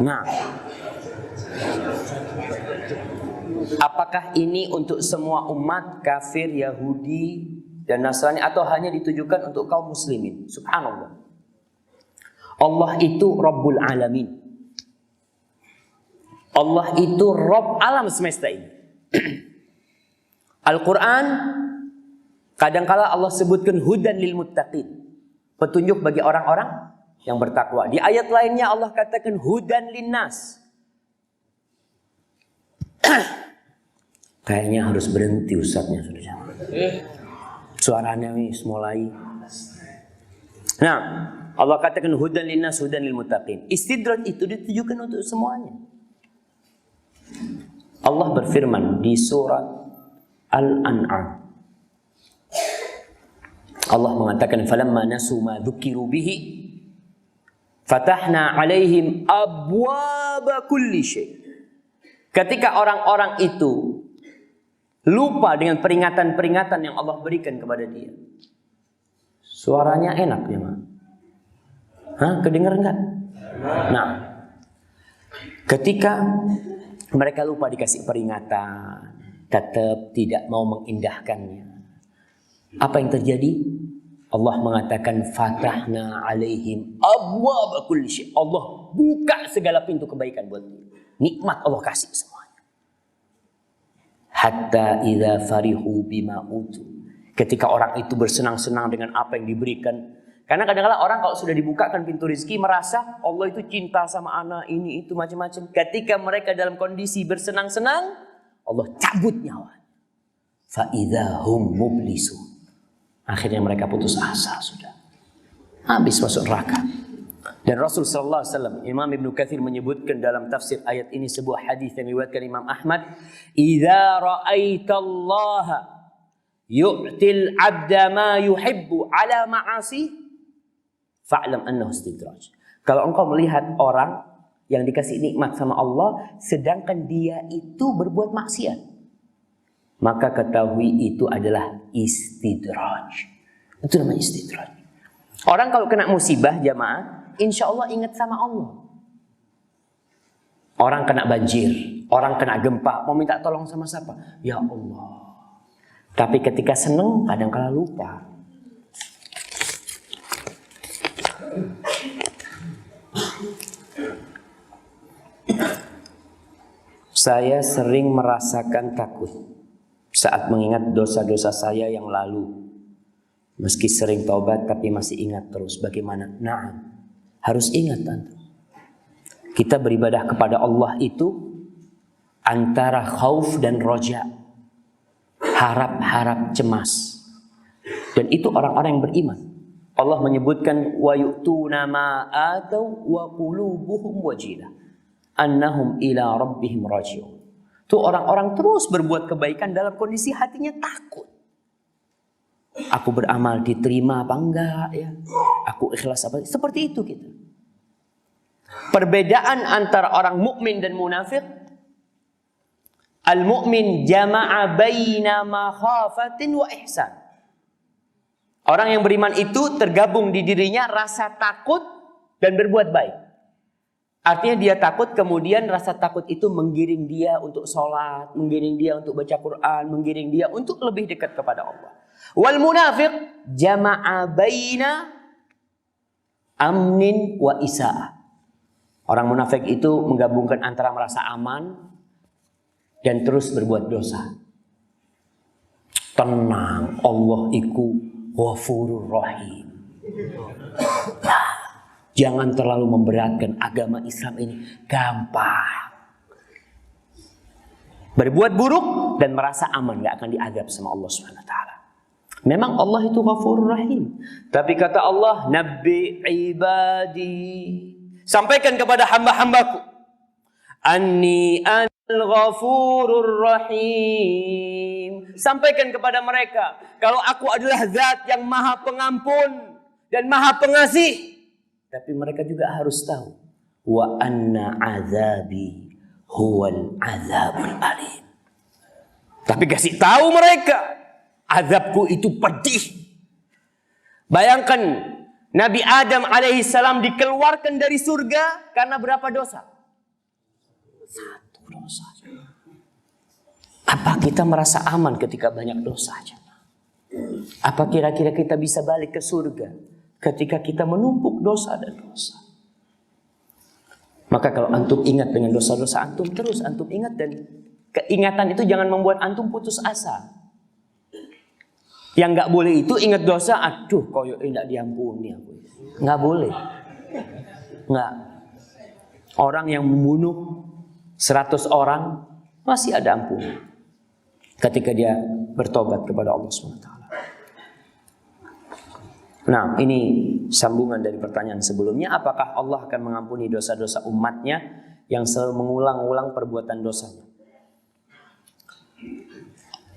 Nah, apakah ini untuk semua umat kafir, Yahudi, dan Nasrani, atau hanya ditujukan untuk kaum muslimin? Subhanallah. Allah itu Rabbul Alamin. Allah itu Rabb alam semesta ini. Al-Quran kadangkala Allah sebutkan hudan lil muttaqin, petunjuk bagi orang-orang yang bertakwa. Di ayat lainnya Allah katakan hudan linnas. Kayaknya harus berhenti ustadznya sudah. Suaranya nih mulai. Nah, Allah katakan hudan linnas, hudan lil muttaqin. Istidraj itu ditujukan untuk semuanya. Allah berfirman di surat Al-An'am. Allah mengatakan falamma nasu ma dzukiru bihi fatahna 'alaihim abwaaba kulli syai'. Ketika orang-orang itu lupa dengan peringatan-peringatan yang Allah berikan kepada dia. Suaranya enak ya, Ma? Hah, kedengar enggak? Nah, ketika mereka lupa dikasih peringatan, tetap tidak mau mengindahkannya. Apa yang terjadi? Allah mengatakan fatahna alaihim abwaaba kulli syai'. Allah buka segala pintu kebaikan buat dia. Nikmat Allah kasih semuanya. Hatta idza farihu bima utu. Ketika orang itu bersenang-senang dengan apa yang diberikan. Karena kadang-kadang orang kalau sudah dibukakan pintu rezeki merasa Allah itu cinta sama anak ini itu macam-macam. Ketika mereka dalam kondisi bersenang-senang, Allah cabut nyawa. Fa idza hum mublisun. Akhirnya mereka putus asa sudah. Habis masuk neraka. Dan Rasul sallallahu alaihi wasallam, Imam Ibnu Katsir menyebutkan dalam tafsir ayat ini sebuah hadis yang diriwayatkan Imam Ahmad, "Idza ra'aitallaha yu'til 'abda ma yuhibbu 'ala ma'asi fa'lam annahu istidraj." Kalau engkau melihat orang yang dikasih nikmat sama Allah sedangkan dia itu berbuat maksiat, maka ketahui itu adalah istidraj. Itu namanya istidraj. Orang kalau kena musibah jamaah, insya Allah ingat sama Allah. Orang kena banjir, orang kena gempa, mau minta tolong sama siapa? Ya Allah. Tapi ketika seneng kadang-kala lupa. Saya sering merasakan takut saat mengingat dosa-dosa saya yang lalu. Meski sering taubat tapi masih ingat terus. Bagaimana? Nah, harus ingat tante. Kita beribadah kepada Allah itu antara khauf dan roja. Harap-harap cemas. Dan itu orang-orang yang beriman. Allah menyebutkan wa yu'tuna ma atau wa qulubuhum wajilah annahum ila rabbihim raji'un. Itu orang-orang terus berbuat kebaikan dalam kondisi hatinya takut. Aku beramal diterima apa enggak ya? Aku ikhlas apa? Seperti itu kita. Perbedaan antara orang mukmin dan munafik. Al-mu'min jama'a baina makhafatin wa ihsan. Orang yang beriman itu tergabung di dirinya rasa takut dan berbuat baik. Artinya dia takut, kemudian rasa takut itu menggiring dia untuk sholat, menggiring dia untuk baca Quran, menggiring dia untuk lebih dekat kepada Allah. Wal munafiq jama'a baina amnin wa isa'ah. Orang munafik itu menggabungkan antara merasa aman dan terus berbuat dosa. Tenang, Allah iku Ghafurur Rahim. Nah, jangan terlalu memberatkan, agama Islam ini gampang. Berbuat buruk dan merasa aman, gak akan diadab sama Allah Subhanahu wa taala. Memang Allah itu Ghafurur Rahim. Tapi kata Allah, Nabbi ibadi, sampaikan kepada hamba-hambaku, Anni al-Ghafurur Rahim. Sampaikan kepada mereka, kalau aku adalah zat yang maha pengampun dan maha pengasih. Tapi mereka juga harus tahu wa anna azabi huwal azabul alim. Tapi kasih tahu mereka, azabku itu pedih. Bayangkan Nabi Adam alaihissalam dikeluarkan dari surga karena berapa dosa? 1 dosa. Apa kita merasa aman ketika banyak dosa aja? Apa kira-kira kita bisa balik ke surga ketika kita menumpuk dosa dan dosa? Maka kalau antum ingat dengan dosa-dosa antum, terus antum ingat, dan keingatan itu jangan membuat antum putus asa. Yang nggak boleh itu ingat dosa, aduh koyo tidak diampuni aku. Nggak boleh. Nggak. Orang yang membunuh 100 orang masih ada ampun ketika dia bertobat kepada Allah SWT. Nah, ini sambungan dari pertanyaan sebelumnya. Apakah Allah akan mengampuni dosa-dosa umatnya yang selalu mengulang-ulang perbuatan dosanya?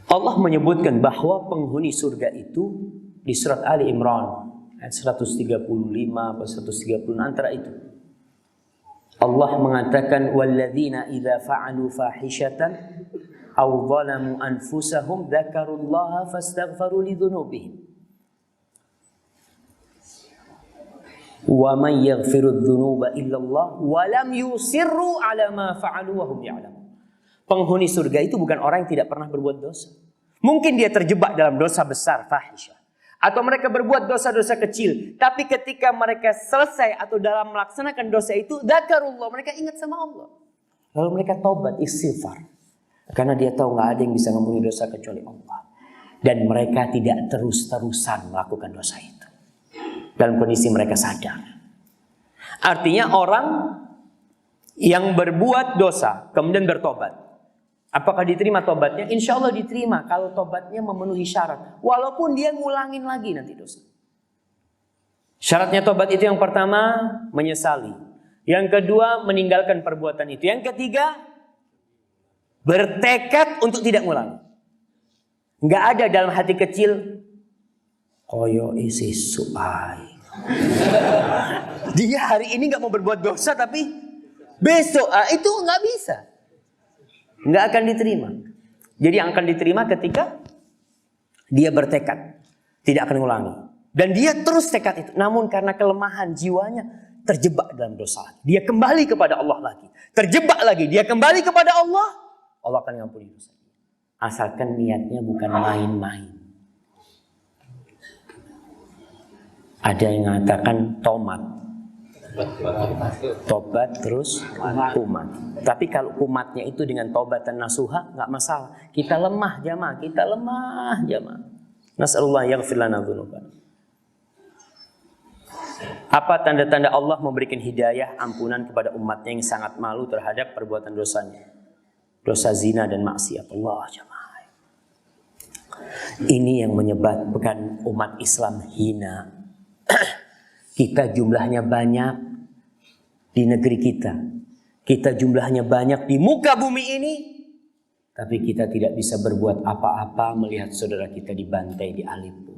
Allah menyebutkan bahwa penghuni surga itu di surat Ali Imran ayat 135 atau 130 antara itu. Allah mengatakan walladzina idza fa'alu fahishatan aw zalamu anfusahum dzakarullaha fastaghfaru lidzunubihim. Wa man yaghfiru dzunuba illallah wa lam yusirru ala ma fa'alu wa hum ya'lamun. Penghuni surga itu bukan orang yang tidak pernah berbuat dosa. Mungkin dia terjebak dalam dosa besar, fahisyah, atau mereka berbuat dosa-dosa kecil, tapi ketika mereka selesai atau dalam melaksanakan dosa itu, dzakarullah, mereka ingat sama Allah. Lalu mereka taubat, istighfar. Karena dia tahu nggak ada yang bisa mengampuni dosa kecuali Allah. Dan mereka tidak terus-terusan melakukan dosa itu. Dalam kondisi mereka sadar. Artinya orang yang berbuat dosa kemudian bertobat, apakah diterima tobatnya? Insya Allah diterima kalau tobatnya memenuhi syarat. Walaupun dia ngulangin lagi nanti dosa. Syaratnya tobat itu yang pertama menyesali, yang kedua meninggalkan perbuatan itu, yang ketiga bertekad untuk tidak ngulangi. Nggak ada dalam hati kecil koyo isi suai. Dia hari ini nggak mau berbuat dosa, tapi besok itu nggak bisa, nggak akan diterima. Jadi yang akan diterima ketika dia bertekad tidak akan ulangi, dan dia terus tekad itu. Namun karena kelemahan jiwanya terjebak dalam dosa, dia kembali kepada Allah lagi, terjebak lagi, dia kembali kepada Allah, Allah akan mengampuni dosa. Asalkan niatnya bukan main-main. Ada yang mengatakan tobat terus kumat. Tapi kalau kumatnya itu dengan tobat dan nasuha nggak masalah. Kita lemah jamaah, kita lemah jamaah. Nas'alullah yaghfir lana dzunubana. Apa tanda-tanda Allah memberikan hidayah, ampunan kepada umatnya yang sangat malu terhadap perbuatan dosanya? Dosa zina dan maksiat. Allah jamaah. Ini yang menyebabkan umat Islam hina. Kita jumlahnya banyak di negeri kita. Kita jumlahnya banyak di muka bumi ini. Tapi kita tidak bisa berbuat apa-apa melihat saudara kita dibantai di Aleppo.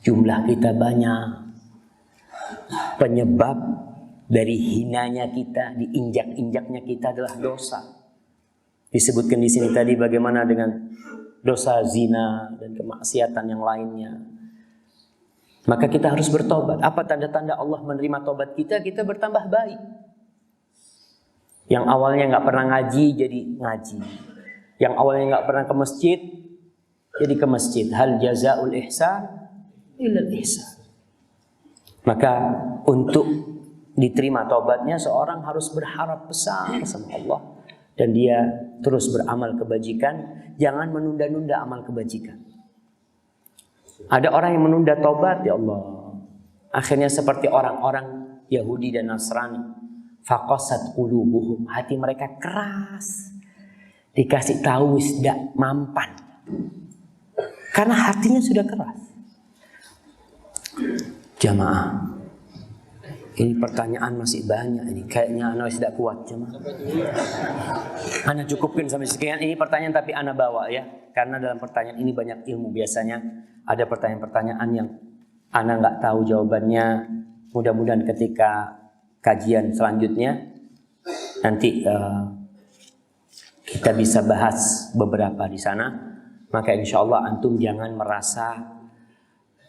Jumlah kita banyak. Penyebab dari hinanya kita, diinjak-injaknya kita adalah dosa. Disebutkan di sini tadi bagaimana dengan dosa zina dan kemaksiatan yang lainnya. Maka kita harus bertobat. Apa tanda-tanda Allah menerima tobat kita? Kita bertambah baik. Yang awalnya nggak pernah ngaji jadi ngaji. Yang awalnya nggak pernah ke masjid jadi ke masjid. Hal jazaul ihsan illal ihsan. Maka untuk diterima tobatnya seorang harus berharap besar sama Allah. Dan dia terus beramal kebajikan. Jangan menunda-nunda amal kebajikan. Ada orang yang menunda tobat, ya Allah. Akhirnya seperti orang-orang Yahudi dan Nasrani. Faqasat qulubuhum, hati mereka keras. Dikasih tahu tidak mampan. Karena hatinya sudah keras. Jamaah, ini pertanyaan masih banyak ini. Kayaknya ana tidak kuat jemaah. Ana cukupkan sampai sekian. Ini pertanyaan tapi ana bawa ya. Karena dalam pertanyaan ini banyak ilmu. Biasanya ada pertanyaan-pertanyaan yang ana nggak tahu jawabannya. Mudah-mudahan ketika kajian selanjutnya nanti kita bisa bahas beberapa di sana. Maka insya Allah antum jangan merasa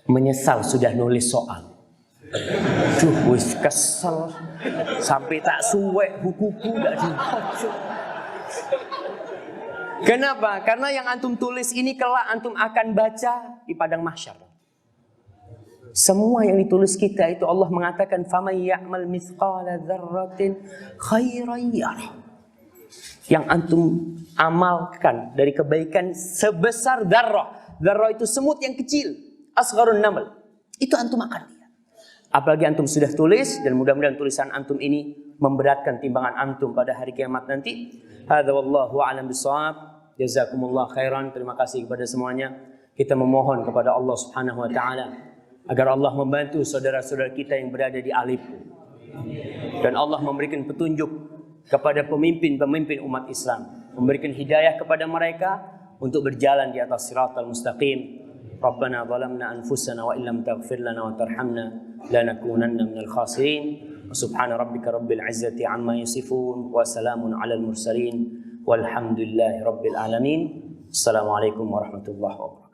menyesal sudah nulis soal. Duh, wis kesel sampai tak suwek bukuku dak dibaca. Kenapa? Karena yang antum tulis ini kelak antum akan baca di padang mahsyar. Semua yang ditulis kita itu Allah mengatakan faman ya'mal mithqala dzarratin khairan yarah. Yang antum amalkan dari kebaikan sebesar dzarrah. Dzarrah itu semut yang kecil, asgharun naml. Itu antum akan lihat. Apalagi antum sudah tulis dan mudah-mudahan tulisan antum ini memberatkan timbangan antum pada hari kiamat nanti. Hadza wallahu a'lam bishawab. Jazakumullah khairan. Terima kasih kepada semuanya. Kita memohon kepada Allah Subhanahu wa taala agar Allah membantu saudara-saudara kita yang berada di Aleppo. Dan Allah memberikan petunjuk kepada pemimpin-pemimpin umat Islam, memberikan hidayah kepada mereka untuk berjalan di atas siratal mustaqim. Rabbana zalamna anfusana wa illam taghfir lana wa tarhamna lanakunanna minal khasirin. Subhana rabbika rabbil izzati amma yasifun wa salamun alal mursalin walhamdulillahi rabbil alamin. Assalamualaikum warahmatullahi wabarakatuh.